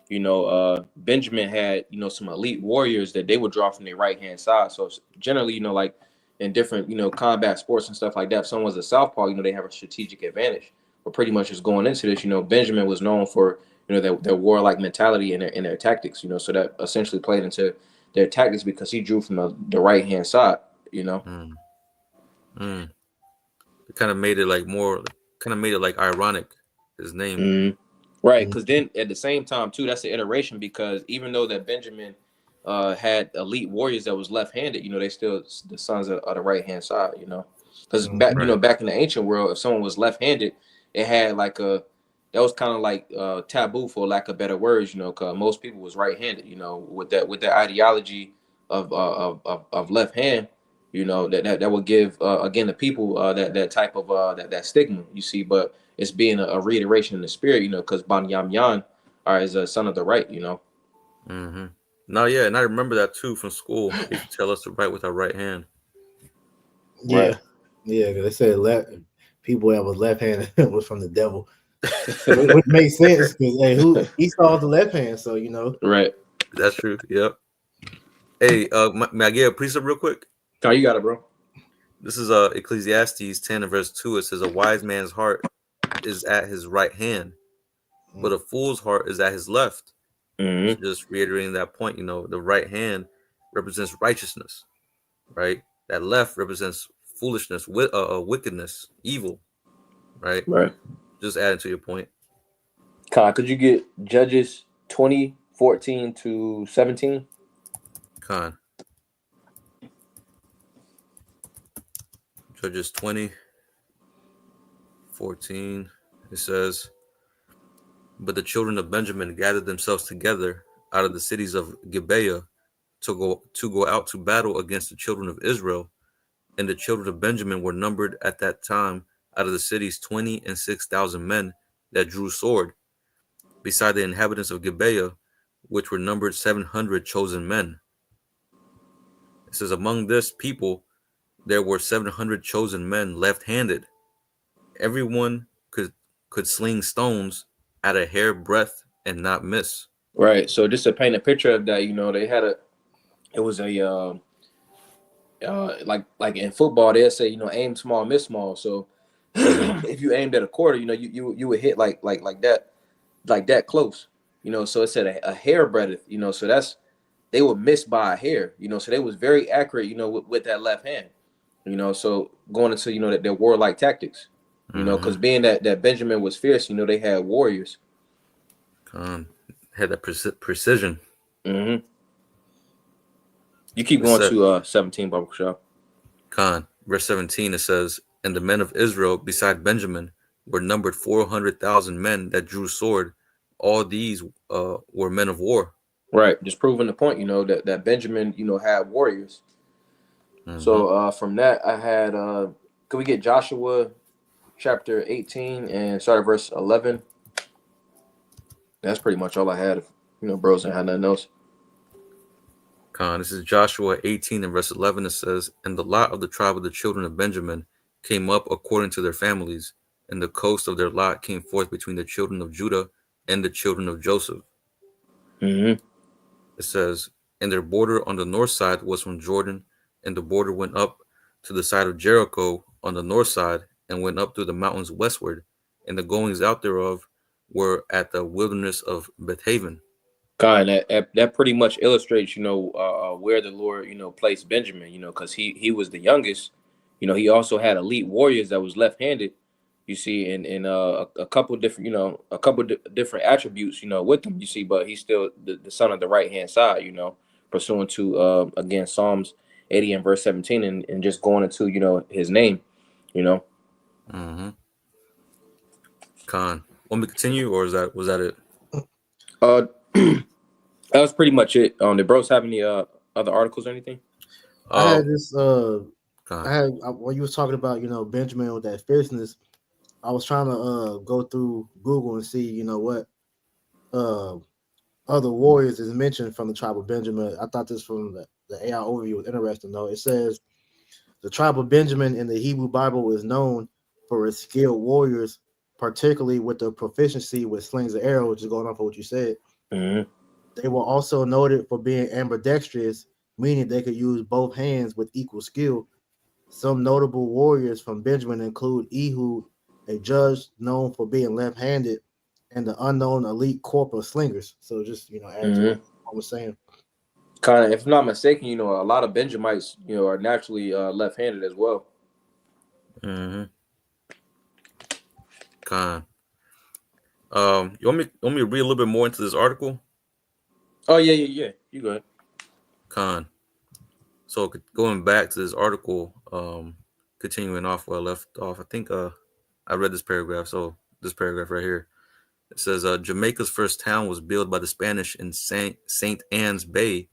Speaker 1: Benjamin had some elite warriors that they would draw from their right-hand side. So generally, like in different combat sports and stuff like that, if someone's a southpaw, they have a strategic advantage. But pretty much just going into this, Benjamin was known for their warlike mentality and their tactics. So that essentially played into their tactics because he drew from the right-hand side.
Speaker 3: It kind of made it like ironic, his name.
Speaker 1: Right, because then at the same time too, that's an iteration, because even though that Benjamin had elite warriors that was left-handed, they still the sons of the right-hand side, because back in the ancient world, if someone was left-handed, it had that was kind of like taboo, for lack of better words, because most people was right-handed, with that ideology of left hand, that would give again the people that type of that stigma, you see. But it's being a reiteration in the spirit, because Banyamyan is a son of the right,
Speaker 3: Mm-hmm. No, yeah, and I remember that too from school. They used to tell us to write with our right hand.
Speaker 2: Yeah,
Speaker 1: right.
Speaker 2: yeah. Cause they said people that was left handed was from the devil, which makes sense because who Esau the left hand, so
Speaker 1: Right.
Speaker 3: That's true. Yep. Hey, may I get a precept real quick?
Speaker 1: Oh, you got it, bro.
Speaker 3: This is Ecclesiastes 10 and verse 2. It says, a wise man's heart is at his right hand, but a fool's heart is at his left. So just reiterating that point, the right hand represents righteousness, right? That left represents foolishness, wickedness, evil, right?
Speaker 1: Right.
Speaker 3: Just adding to your point.
Speaker 1: Kai, could you get Judges 20 14 to 17.
Speaker 3: Con. Judges 20, 14. It says, "But the children of Benjamin gathered themselves together out of the cities of Gibeah to go out to battle against the children of Israel. And the children of Benjamin were numbered at that time out of the cities 26,000 men that drew sword, beside the inhabitants of Gibeah, which were numbered 700 chosen men." It says, "Among this people there were 700 chosen men left-handed. Everyone could sling stones at a hair breadth and not miss."
Speaker 1: Right. So just to paint a picture of that, they had it was a like in football they say aim small, miss small. So
Speaker 3: Mm-hmm.
Speaker 1: if you aimed at a quarter, you would hit like that close. So it said a hair breadth. So that's they would miss by a hair. So they was very accurate. With that left hand. So going into that their warlike tactics.
Speaker 3: Mm-hmm.
Speaker 1: Because being that Benjamin was fierce, they had warriors.
Speaker 3: Had that precision.
Speaker 1: Mm-hmm. You keep
Speaker 3: It
Speaker 1: going
Speaker 3: said,
Speaker 1: to 17 Barbershop.
Speaker 3: verse 17, it says, "And the men of Israel beside Benjamin were numbered 400,000 men that drew sword. All these were men of war."
Speaker 1: Right, just proving the point, that Benjamin, had warriors.
Speaker 3: Mm-hmm.
Speaker 1: So from that, I had. Could we get Joshua chapter 18 and start at verse 11? That's pretty much all I had. Bros ain't had nothing else.
Speaker 3: This is Joshua 18 and verse 11. It says, "And the lot of the tribe of the children of Benjamin came up according to their families, and the coast of their lot came forth between the children of Judah and the children of Joseph."
Speaker 1: Mm-hmm.
Speaker 3: It says, "And their border on the north side was from Jordan, and the border went up to the side of Jericho on the north side, and went up through the mountains westward, and the goings out thereof were at the wilderness of Bethaven."
Speaker 1: Kind that pretty much illustrates, where the Lord, placed Benjamin, because he was the youngest. He also had elite warriors that was left-handed. You see, in a couple different, different attributes, with him. You see, but he's still the son of the right hand side, pursuant to again Psalms 80 and verse 17, and just going into his name, you know.
Speaker 3: Mm-hmm. Want me to continue, or was that it?
Speaker 1: Uh, that was pretty much it. Did bros have any other articles or anything?
Speaker 2: I had
Speaker 3: Oh,
Speaker 2: this. When you was talking about Benjamin with that fierceness, I was trying to go through Google and see what uh other warriors is mentioned from the tribe of Benjamin. I thought this from the AI overview was interesting though. It says the tribe of Benjamin in the Hebrew Bible is known for its skilled warriors, particularly with the proficiency with slings and arrows, which is going off of what you said.
Speaker 1: Mm-hmm.
Speaker 2: They were also noted for being ambidextrous, meaning they could use both hands with equal skill. Some notable warriors from Benjamin include Ehud, a judge known for being left-handed, and the unknown elite corps of slingers. So just add to what
Speaker 1: Mm-hmm.
Speaker 2: I was saying.
Speaker 1: Kind of, if I'm not mistaken, a lot of Benjamites, are naturally left-handed as well.
Speaker 3: Mm-hmm. Con. You want me to read a little bit more into this article?
Speaker 1: Oh yeah. You go ahead.
Speaker 3: Con. So going back to this article, continuing off where I left off, I think I read this paragraph. So this paragraph right here, it says, Jamaica's first town was built by the Spanish in Saint Anne's Bay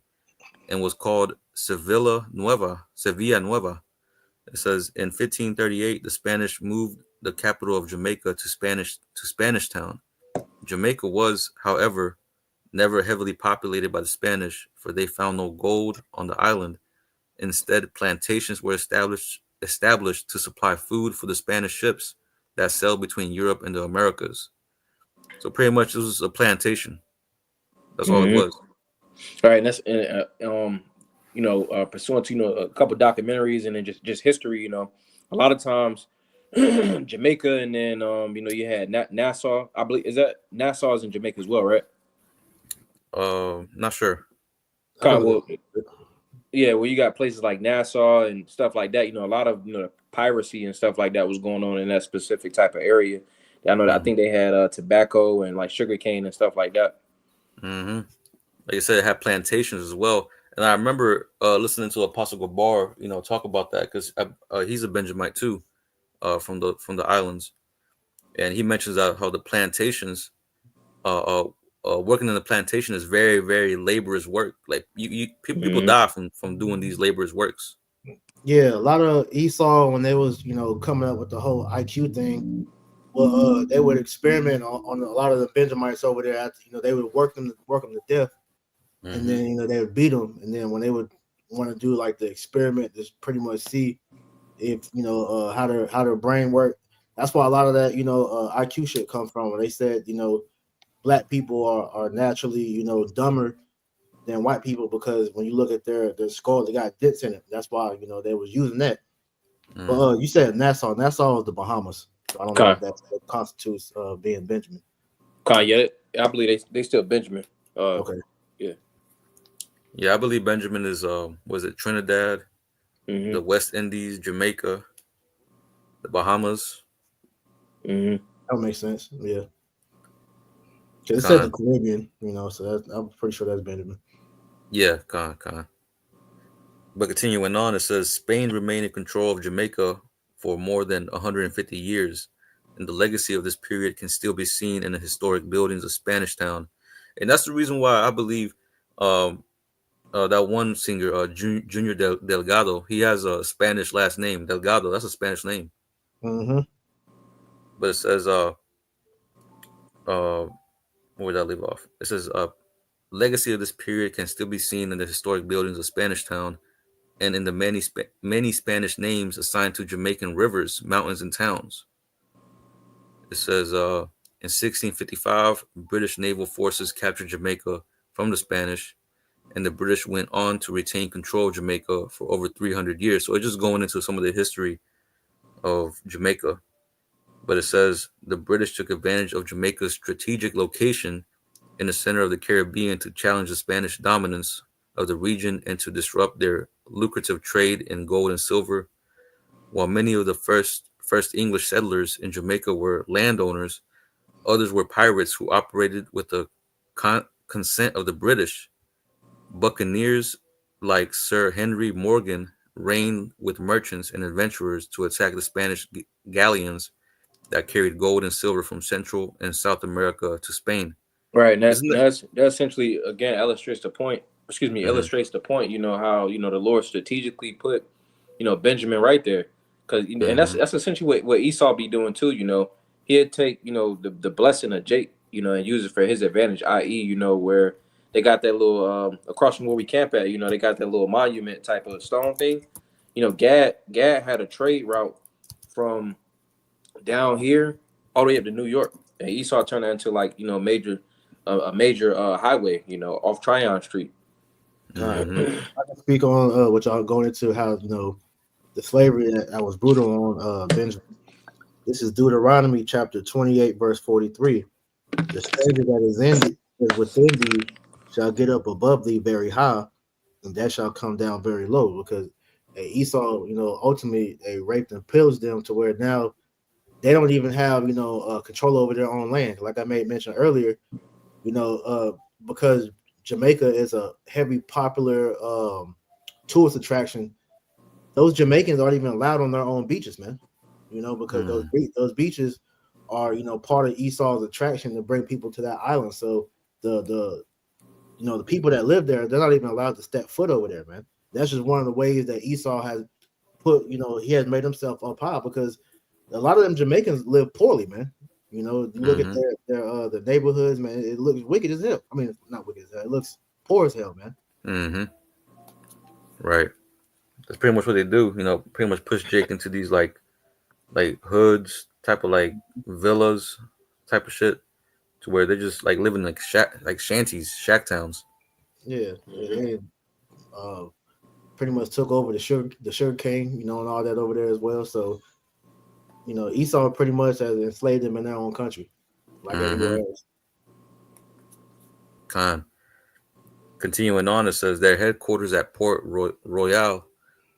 Speaker 3: and was called Sevilla Nueva. It says in 1538 the Spanish moved the capital of Jamaica to Spanish Town. Jamaica was, however, never heavily populated by the Spanish, for they found no gold on the island. Instead, plantations were established to supply food for the Spanish ships that sailed between Europe and the Americas. So pretty much, it was a plantation. That's all it
Speaker 1: Mm-hmm.
Speaker 3: was.
Speaker 1: All right, and that's pursuant to a couple documentaries and then just history. A lot of times Jamaica, and then you had Nassau. I believe is that Nassau is in Jamaica as well, right?
Speaker 3: Not sure.
Speaker 2: I can
Speaker 1: Kind of,
Speaker 2: look
Speaker 1: well, yeah, well, you got places like Nassau and stuff like that. A lot of piracy and stuff like that was going on in that specific type of area. I know that I think they had tobacco and like sugar cane and stuff like that.
Speaker 3: Mm-hmm. like I said, it had plantations as well. And I remember listening to Apostle Gabar, talk about that because he's a Benjamite too, from the islands, and he mentions how the plantations, uh, uh, working in the plantation is very, very laborious work. Like people
Speaker 1: Mm-hmm.
Speaker 3: die from doing these laborious works.
Speaker 2: Yeah, a lot of Esau when they was coming up with the whole IQ thing. Well, they would experiment on a lot of the Benjamites over there. After, they would work them to death, and
Speaker 3: Hmm.
Speaker 2: then they would beat them. And then when they would want to do like the experiment, just pretty much see if how their brain work. That's why a lot of that IQ shit comes from. When they said black people are naturally dumber than white people because when you look at their skull, they got dents in it. That's why they was using that. But
Speaker 3: Hmm.
Speaker 2: you said Nassau. Nassau is the Bahamas. So I don't know if
Speaker 1: Con,
Speaker 2: that constitutes being Benjamin.
Speaker 1: yeah, I believe they still Benjamin.
Speaker 2: Okay.
Speaker 1: Yeah.
Speaker 3: Yeah, I believe Benjamin is was it Trinidad,
Speaker 1: Mm-hmm.
Speaker 3: the West Indies, Jamaica, the Bahamas.
Speaker 1: Mm-hmm.
Speaker 2: That makes sense. Yeah. Because it said the
Speaker 3: Con.
Speaker 2: Caribbean, so I'm pretty sure that's Benjamin.
Speaker 3: Yeah, con. But continuing on, it says Spain remained in control of Jamaica for more than 150 years, and the legacy of this period can still be seen in the historic buildings of Spanish Town. And that's the reason why I believe um, that one singer, Junior Delgado, he has a Spanish last name, Delgado. That's a Spanish name.
Speaker 2: Mm-hmm.
Speaker 3: But it says, where did I leave off? It says, legacy of this period can still be seen in the historic buildings of Spanish Town and in the many Spanish names assigned to Jamaican rivers, mountains, and towns. It says in 1655, British naval forces captured Jamaica from the Spanish, and the British went on to retain control of Jamaica for over 300 years. So it's just going into some of the history of Jamaica. But it says the British took advantage of Jamaica's strategic location in the center of the Caribbean to challenge the Spanish dominance of the region and to disrupt their lucrative trade in gold and silver. While many of the first English settlers in Jamaica were landowners, others were pirates who operated with the consent of the British. Buccaneers like Sir Henry Morgan reigned with merchants and adventurers to attack the Spanish galleons that carried gold and silver from Central and South America to Spain.
Speaker 1: Right, and
Speaker 3: Isn't it?
Speaker 1: that essentially again illustrates the point. Excuse me,
Speaker 3: Hmm.
Speaker 1: illustrates the point. You know how the Lord strategically put Benjamin right there, because and
Speaker 3: Hmm.
Speaker 1: that's essentially what Esau be doing too. He'd take the blessing of Jake, and use it for his advantage. I.e., where they got that little across from where we camp at. They got that little monument type of stone thing. Gad had a trade route from down here all the way up to New York, and Esau turned that into like major a major highway, off Tryon Street.
Speaker 2: All right.
Speaker 3: Hmm.
Speaker 2: I can speak on what y'all going into how the slavery that was brutal on Benjamin. This is Deuteronomy chapter 28, verse 43. The stranger that is within thee shall get up above thee very high, and that shall come down very low. Because Esau, ultimately they raped and pillaged them to where now they don't even have control over their own land. Like I made mention earlier, you know, because Jamaica is a heavy popular tourist attraction. Those Jamaicans aren't even allowed on their own beaches, man. Because
Speaker 3: Hmm.
Speaker 2: those beaches are part of Esau's attraction to bring people to that island. So the the people that live there, they're not even allowed to step foot over there, man. That's just one of the ways that Esau has put, he has made himself up high because a lot of them Jamaicans live poorly, man. You look at
Speaker 3: Hmm.
Speaker 2: the neighborhoods, man. It looks wicked as hell. I mean, not wicked as hell. It looks poor as hell, man.
Speaker 3: Hmm. Right. That's pretty much what they do. Pretty much push Jake into these like hoods, type of like villas, type of shit, to where they're just like living like like shanties, shack towns.
Speaker 2: Yeah,
Speaker 1: Mm-hmm.
Speaker 2: and uh, pretty much took over the sugar cane, and all that over there as well. So Esau pretty much has enslaved them in their own country, like everywhere
Speaker 3: Hmm.
Speaker 2: else.
Speaker 3: Con. Continuing on, it says their headquarters at Royal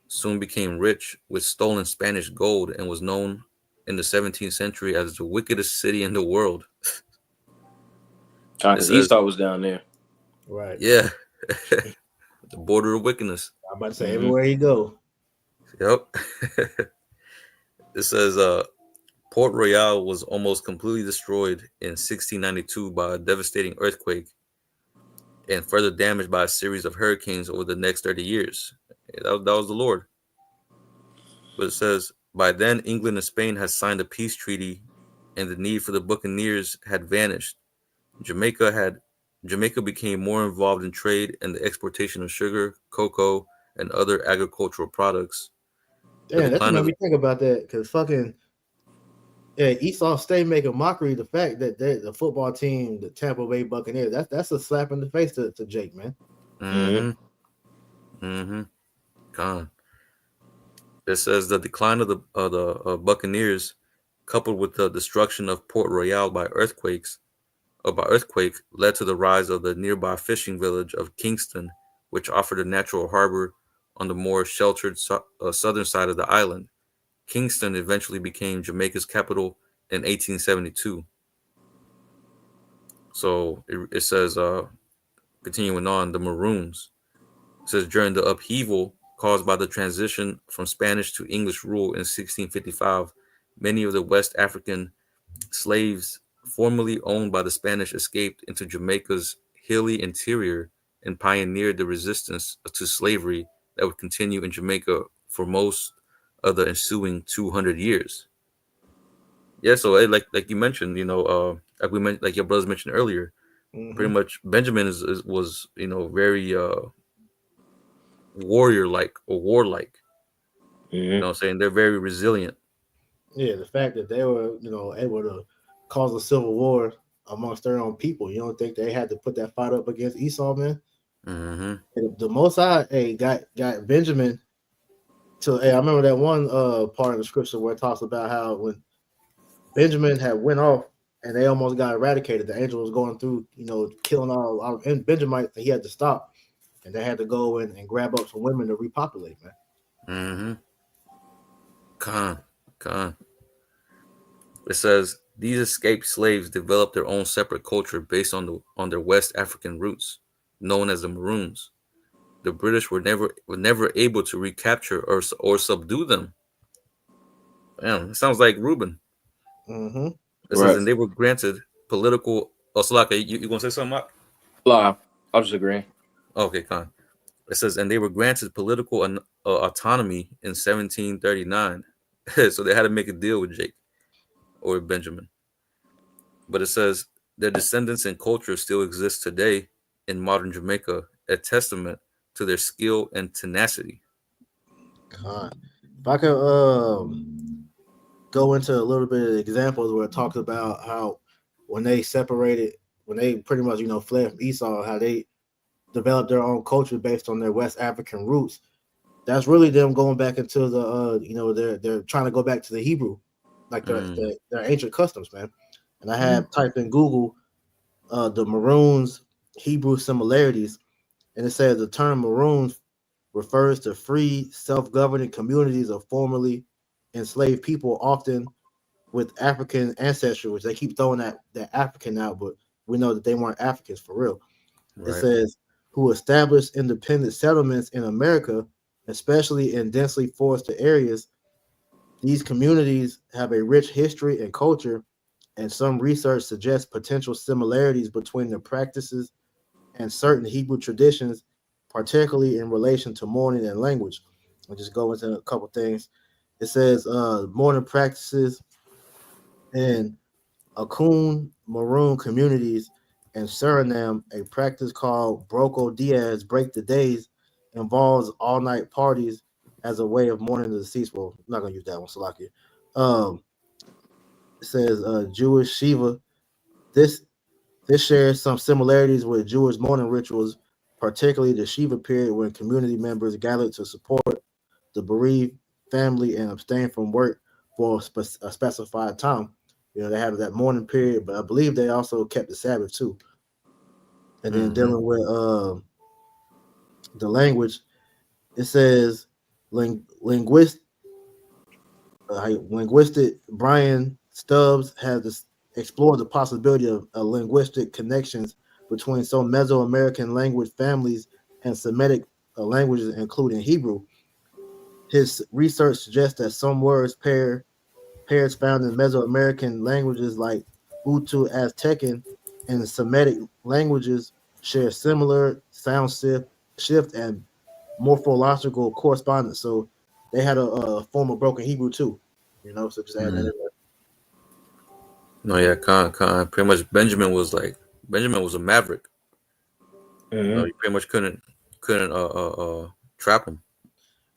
Speaker 3: soon became rich with stolen Spanish gold and was known in the 17th century as the wickedest city in the world. It
Speaker 1: Because
Speaker 3: says,
Speaker 1: Esau was down there.
Speaker 2: Right.
Speaker 3: Yeah, the border of wickedness.
Speaker 2: I'm about to say
Speaker 1: Mm-hmm.
Speaker 2: everywhere he go.
Speaker 3: Yep. It says Port Royal was almost completely destroyed in 1692 by a devastating earthquake and further damaged by a series of hurricanes over the next 30 years. Yeah, that was the Lord. But it says by then England and Spain had signed a peace treaty and the need for the buccaneers had vanished. Jamaica had Jamaica became more involved in trade and the exportation of sugar, cocoa, and other agricultural products. The
Speaker 2: Damn, that's what
Speaker 3: decline
Speaker 2: made
Speaker 3: of
Speaker 2: me think about that because fucking yeah, Esau State make a mockery of the fact that the football team, the Tampa Bay Buccaneers, that's a slap in the face to Jake, man.
Speaker 1: Mm-hmm.
Speaker 3: mm-hmm, mm-hmm, gone. It says the decline of the Buccaneers, coupled with the destruction of Port Royal by earthquake, led to the rise of the nearby fishing village of Kingston, which offered a natural harbor on the more sheltered southern side of the island. Kingston eventually became Jamaica's capital in 1872. So it says, continuing on, the Maroons. It says during the upheaval caused by the transition from Spanish to English rule in 1655, many of the West African slaves formerly owned by the Spanish escaped into Jamaica's hilly interior and pioneered the resistance to slavery that would continue in Jamaica for most of the ensuing 200 years. Yeah, so like you mentioned, like we mentioned, like your brothers mentioned earlier,
Speaker 2: Hmm.
Speaker 3: pretty much Benjamin was very warrior like or warlike. You know
Speaker 1: Mm-hmm.
Speaker 3: what I'm saying? They're very resilient.
Speaker 2: Yeah, the fact that they were able to cause a civil war amongst their own people, you don't think they had to put that fight up against Esau, man?
Speaker 3: Hmm.
Speaker 2: And the Most High, hey, got Benjamin to. Hey, I remember that one part of the scripture where it talks about how when Benjamin had went off and they almost got eradicated. The angel was going through, killing all Benjamites, and he had to stop, and they had to go and grab up some women to repopulate, man.
Speaker 3: Hmm. Khan. Khan. It says these escaped slaves developed their own separate culture based on their West African roots, known as the Maroons. The British were never able to recapture or subdue them. Damn, it sounds like Reuben.
Speaker 2: Mm-hmm.
Speaker 3: It says,
Speaker 1: Right.
Speaker 3: and they were granted political. Oh, Salaka, you gonna say something, Mark?
Speaker 1: Lie. I was just agreeing.
Speaker 3: Okay, Khan. It says, and they were granted political autonomy in 1739. So they had to make a deal with Jake or Benjamin. But it says their descendants and culture still exist today in modern Jamaica, a testament to their skill and tenacity.
Speaker 2: God. If I could go into a little bit of examples where it talks about how when they separated, when they pretty much fled from Esau, how they developed their own culture based on their West African roots. That's really them going back into the they're trying to go back to the Hebrew, like
Speaker 3: Mm,
Speaker 2: their ancient customs, man. And I
Speaker 1: Mm-hmm.
Speaker 2: had typed in Google the Maroons Hebrew similarities, and it says the term Maroons refers to free, self-governing communities of formerly enslaved people, often with African ancestry, which they keep throwing that African out, but we know that they weren't Africans for real. It
Speaker 3: right.
Speaker 2: says who established independent settlements in America, especially in densely forested areas. These communities have a rich history and culture, and some research suggests potential similarities between their practices and certain Hebrew traditions, particularly in relation to mourning and language. I'll just go into a couple things. It says mourning practices in Akun Maroon communities in Suriname, a practice called Broco Diaz, break the days, involves all night parties as a way of mourning the deceased. Well, I'm not gonna use that one, Salakia. It says Jewish Shiva. This this shares some similarities with Jewish mourning rituals, particularly the Shiva period when community members gathered to support the bereaved family and abstain from work for a specified time. They had that mourning period, but I believe they also kept the Sabbath too. And then
Speaker 3: Hmm.
Speaker 2: dealing with the language, it says linguist linguistic Brian Stubbs has explored the possibility of linguistic connections between some Mesoamerican language families and Semitic languages, including Hebrew. His research suggests that some pairs found in Mesoamerican languages like Utu Aztecan and Semitic languages share similar shift and morphological correspondence. So they had a form of broken Hebrew too, So just add that in
Speaker 3: Mm.
Speaker 2: there.
Speaker 3: No, yeah, Khan. Pretty much Benjamin was a maverick.
Speaker 1: Mm-hmm.
Speaker 3: You pretty much couldn't trap him.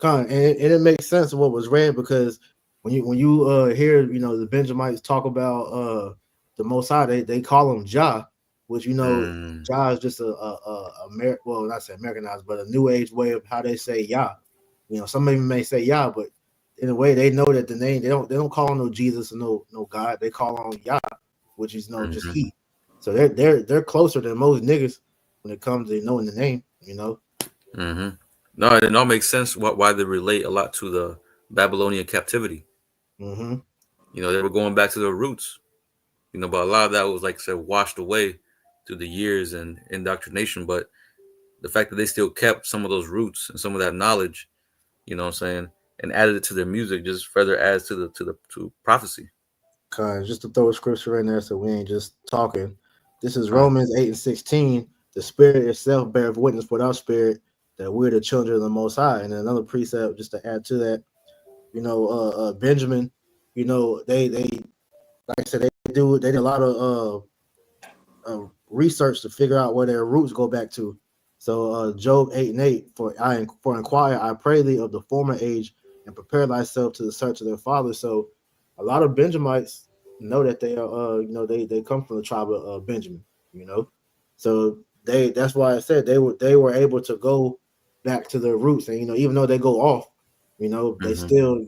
Speaker 2: And it makes sense of what was read because when you hear the Benjamites talk about the Most High, they call him Jah, which
Speaker 3: Mm,
Speaker 2: Jah is just well, not say Americanized, but a New Age way of how they say Yah. Some even may say Yah, but in a way they know that the name they don't call him no Jesus or no God. They call him Yah, which is just
Speaker 3: mm-hmm,
Speaker 2: he. So they're closer than most niggas when it comes to knowing the name.
Speaker 3: mm-hmm. No, it all makes sense why they relate a lot to the Babylonian captivity.
Speaker 2: Mm-hmm.
Speaker 3: They were going back to their roots. But a lot of that was, like I said, washed away through the years and indoctrination. But the fact that they still kept some of those roots and some of that knowledge, what I'm saying, and added it to their music just further adds to prophecy.
Speaker 2: Just to throw a scripture in there so we ain't just talking. This is
Speaker 3: Uh,
Speaker 2: Romans 8 and 16. The spirit itself beareth witness with our spirit that we're the children of the Most High. And another precept, just to add to that, Benjamin, they like I said, they did a lot of research to figure out where their roots go back to. So Job 8 and 8, for inquire, I pray thee of the former age and prepare thyself to the search of their fathers. So a lot of Benjamites know that they are they come from the tribe of Benjamin, you know. So that's why I said they were able to go back to their roots, and even though they go off, they
Speaker 3: mm-hmm,
Speaker 2: still,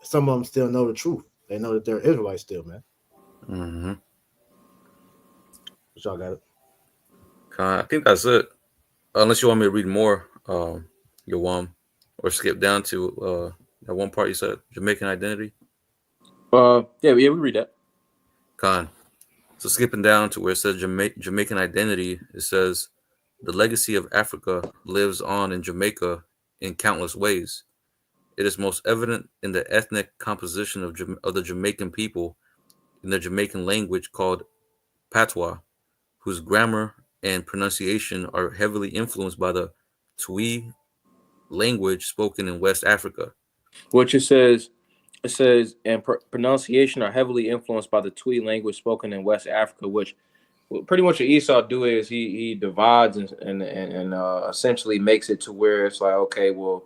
Speaker 2: some of them still know the truth. They know that they're Israelites still, man.
Speaker 3: mm-hmm.
Speaker 2: But y'all got it.
Speaker 3: I think that's it. Unless you want me to read more, your one, or skip down to that one part you said, Jamaican identity.
Speaker 1: Yeah, we read that.
Speaker 3: Con. So skipping down to where it says Jamaican identity, it says the legacy of Africa lives on in Jamaica in countless ways. It is most evident in the ethnic composition of the Jamaican people in the Jamaican language called patois, whose grammar and pronunciation are heavily influenced by the Twi language spoken in West Africa.
Speaker 1: Which it says, and pronunciation are heavily influenced by the Twi language spoken in West Africa, which pretty much what Esau do is he divides and essentially makes it to where it's like, okay, well,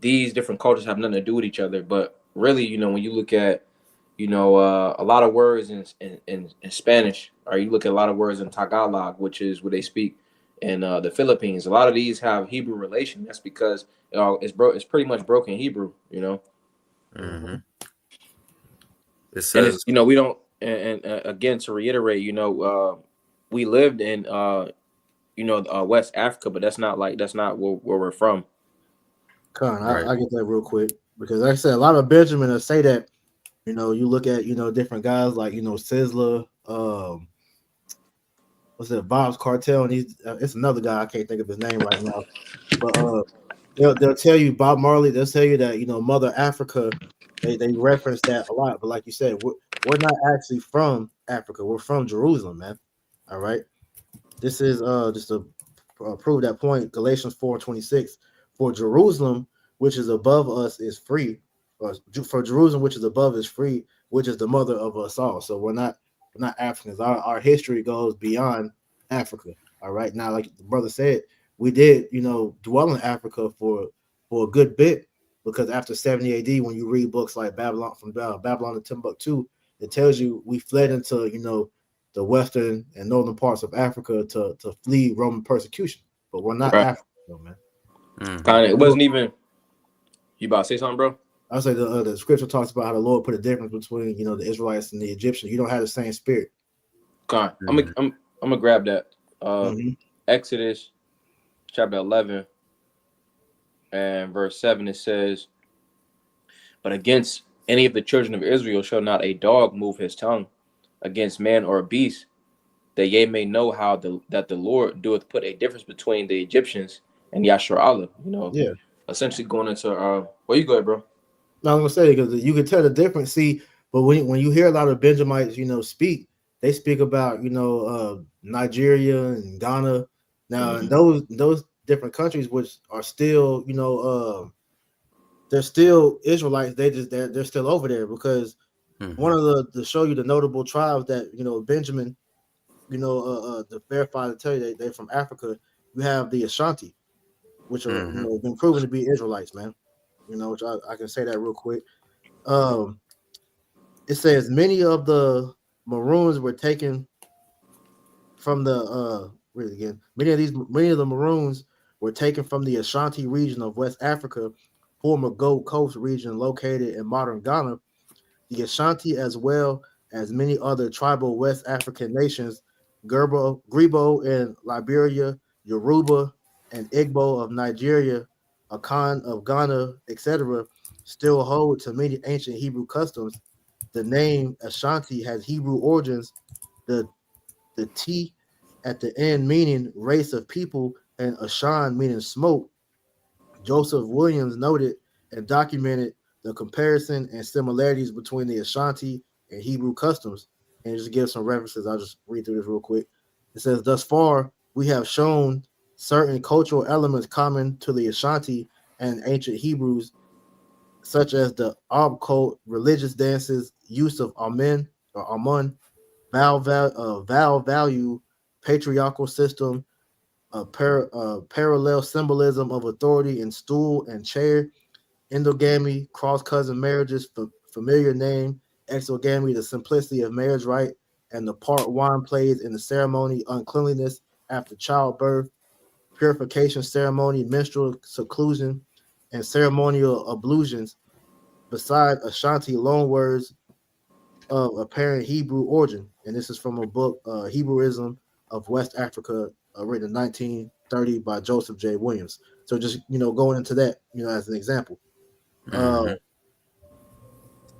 Speaker 1: these different cultures have nothing to do with each other. But really, when you look at, a lot of words in Spanish, or you look at a lot of words in Tagalog, which is what they speak in the Philippines. A lot of these have Hebrew relation. That's because it's pretty much broken Hebrew.
Speaker 3: Mm-hmm.
Speaker 2: Mhm.
Speaker 3: It
Speaker 1: And it's
Speaker 3: says,
Speaker 1: we don't, and again, to reiterate, we lived in West Africa, but that's not where we're from.
Speaker 2: Con,
Speaker 3: right.
Speaker 2: I get that real quick because, like I said, a lot of Benjamin will say that. You look at different guys like Sizzler, what's it, Bob's Cartel, and he's it's another guy I can't think of his name right now, but they'll tell you Bob Marley. They'll tell you that Mother Africa. They reference that a lot, but like you said, we're not actually from Africa. We're from Jerusalem, man. All right. This is just to prove that point. Galatians 4:26. For Jerusalem, which is above us, is free. Or for Jerusalem, which is above, is free, which is the mother of us all. So we're not Africans. Our history goes beyond Africa. All right. Now, like the brother said, we did dwell in Africa for a good bit because after 70 AD, when you read books like Babylon from Babylon to Timbuktu, it tells you we fled into the western and northern parts of Africa to flee Roman persecution. But we're not
Speaker 1: Right.
Speaker 2: African, man.
Speaker 3: Mm-hmm.
Speaker 1: Kind of. It wasn't even. You about to say something, bro?
Speaker 2: I would say the scripture talks about how the Lord put a difference between the Israelites and the Egyptians. You don't have the same spirit.
Speaker 1: Kind.
Speaker 3: Mm-hmm.
Speaker 1: I'm gonna grab that.
Speaker 2: Mm-hmm.
Speaker 1: Exodus chapter 11 and verse 7. It says, "But against any of the children of Israel shall not a dog move his tongue against man or a beast, that ye may know how that the Lord doeth put a difference between the Egyptians and Yashar Allah.
Speaker 2: Yeah.
Speaker 1: Essentially going into where you go, bro.
Speaker 2: No, I'm gonna say because you can tell the difference. See, but when you hear a lot of Benjamites, speak, they speak about Nigeria and Ghana. Now, in
Speaker 1: Mm-hmm.
Speaker 2: those different countries, which are still they're still Israelites. They're still over there because one
Speaker 3: Mm-hmm.
Speaker 2: of the to show you the notable tribes that Benjamin, to verify to tell you they're from Africa. You have the Ashanti, which are
Speaker 3: Mm-hmm.
Speaker 2: been proven to be Israelites, man. Which I can say that real quick. Um, it says many of the Maroons were taken from the read it again. Many of the Maroons were taken from the Ashanti region of West Africa, former Gold Coast region located in modern Ghana. The Ashanti, as well as many other tribal West African nations, Grebo in Liberia, Yoruba and Igbo of Nigeria, Akan of Ghana, etc., still hold to many ancient Hebrew customs. The name Ashanti has Hebrew origins. The the T at the end meaning race of people, and Ashan meaning smoke. Joseph Williams noted and documented the comparison and similarities between the Ashanti and Hebrew customs. And just give some references. I'll just read through this real quick. It says, thus far, we have shown certain cultural elements common to the Ashanti and ancient Hebrews, such as the occult religious dances, use of Amen or Amun, vow value, patriarchal system, parallel symbolism of authority in stool and chair, endogamy, cross cousin marriages, familiar name, exogamy, the simplicity of marriage rite, and the part wine plays in the ceremony, uncleanliness after childbirth, purification ceremony, menstrual seclusion, and ceremonial ablutions. Beside Ashanti loanwords of apparent Hebrew origin, and this is from a book, Hebrewism of West Africa, written in 1930 by Joseph J. Williams. So just going into that, as an example. Uh,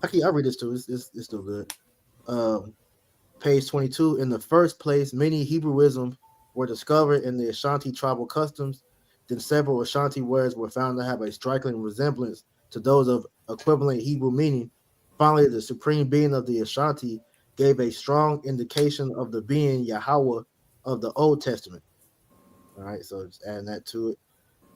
Speaker 3: Mm-hmm.
Speaker 2: I read this too. It's still good. Um, Page 22. In the first place, many Hebrewisms were discovered in the Ashanti tribal customs. Then several Ashanti words were found to have a striking resemblance to those of equivalent Hebrew meaning. Finally, the supreme being of the Ashanti gave a strong indication of the being Yahweh of the Old Testament. All right, so just adding that to it.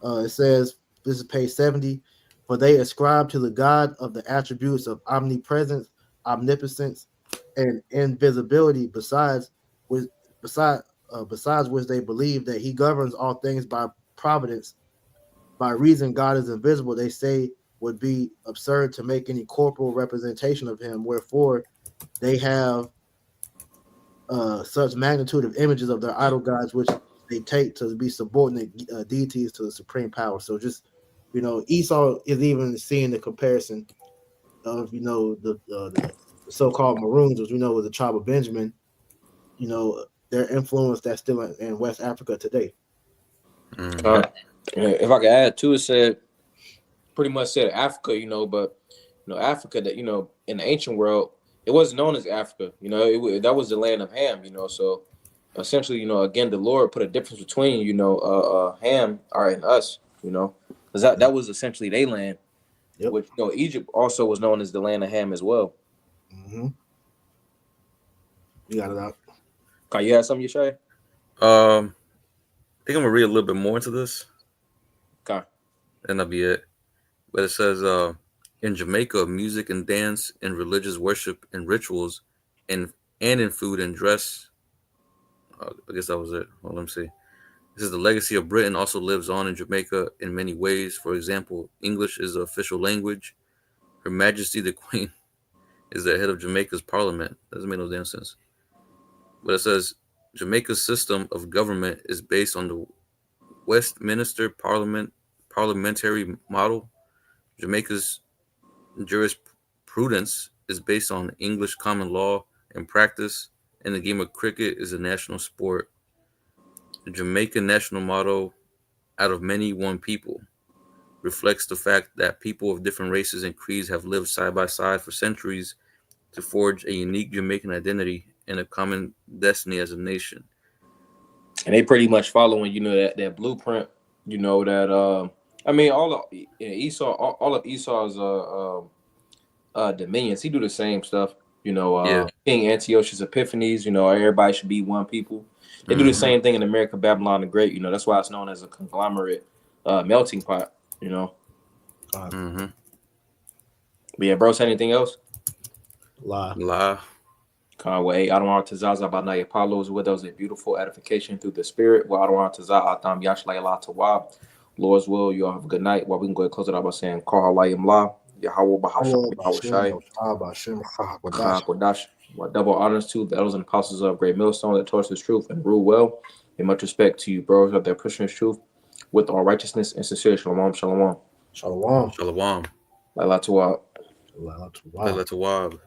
Speaker 2: It says, this is page 70, for they ascribe to the God of the attributes of omnipresence, omnipotence, and invisibility, which, beside, besides which they believe that he governs all things by providence. By reason God is invisible, they say would be absurd to make any corporal representation of him, wherefore they have such magnitude of images of their idol gods, which they take to be subordinate deities to the supreme power. So just Esau is even seeing the comparison of the so-called Maroons, which we know was the tribe of Benjamin. Their influence that's still in West Africa today.
Speaker 3: Mm-hmm.
Speaker 1: If I could add to it, said pretty much said Africa, but Africa that in the ancient world it wasn't known as Africa. That was the land of Ham. So essentially, again, the Lord put a difference between Ham or and us. Because that was essentially their land,
Speaker 2: Yep.
Speaker 1: which Egypt also was known as the land of Ham as well.
Speaker 2: Mm-hmm. You got it out.
Speaker 1: Can you have something you say?
Speaker 3: I think I'm gonna read a little bit more into this,
Speaker 1: Okay.
Speaker 3: and that'll be it. But it says, in Jamaica, music and dance and religious worship and rituals, and in food and dress. I guess that was it. Well, let me see. This is the legacy of Britain also lives on in Jamaica in many ways. For example, English is the official language. Her Majesty the Queen is the head of Jamaica's parliament. Doesn't make no damn sense. But it says Jamaica's system of government is based on the Westminster parliamentary model. Jamaica's jurisprudence is based on English common law and practice, and the game of cricket is a national sport. The Jamaican national motto, out of many, one people, reflects the fact that people of different races and creeds have lived side by side for centuries to forge a unique Jamaican identity and a common destiny as a nation.
Speaker 1: And they pretty much following, that blueprint. I mean, all of Esau, all of Esau's dominions, he do the same stuff.
Speaker 3: Yeah.
Speaker 1: King Antiochus Epiphanes, everybody should be one people. They do the
Speaker 3: Mm-hmm.
Speaker 1: same thing in America, Babylon the Great. That's why it's known as a conglomerate melting pot.
Speaker 3: Mm-hmm.
Speaker 1: But yeah, bro, say anything else?
Speaker 2: Lie.
Speaker 3: La.
Speaker 1: Conway, Adonai Tazaza Banaya Apollo is with us, a beautiful edification through the spirit. Well, Adonai Tazah Atam Yashlay Allah Tawab. Lord's will, you all have a good night. Well, we can go ahead and close it out by saying, Call Halayim La, Yahweh Bahasham,
Speaker 2: Allah,
Speaker 1: Yahweh
Speaker 2: Bashem,
Speaker 1: Shai,
Speaker 2: Yoshua, Bashem, Chahakwadash.
Speaker 1: Kwadash. Well, double honors to the elders and apostles of Great Millstone that taught us the truth and rule well. And much respect to you, bros, out there pushing this truth with all righteousness and sincerity. Shalom, shalom.
Speaker 2: Shalom.
Speaker 3: Shalom.
Speaker 1: Allah Tawab.
Speaker 2: Allah,
Speaker 3: Layla Tawab.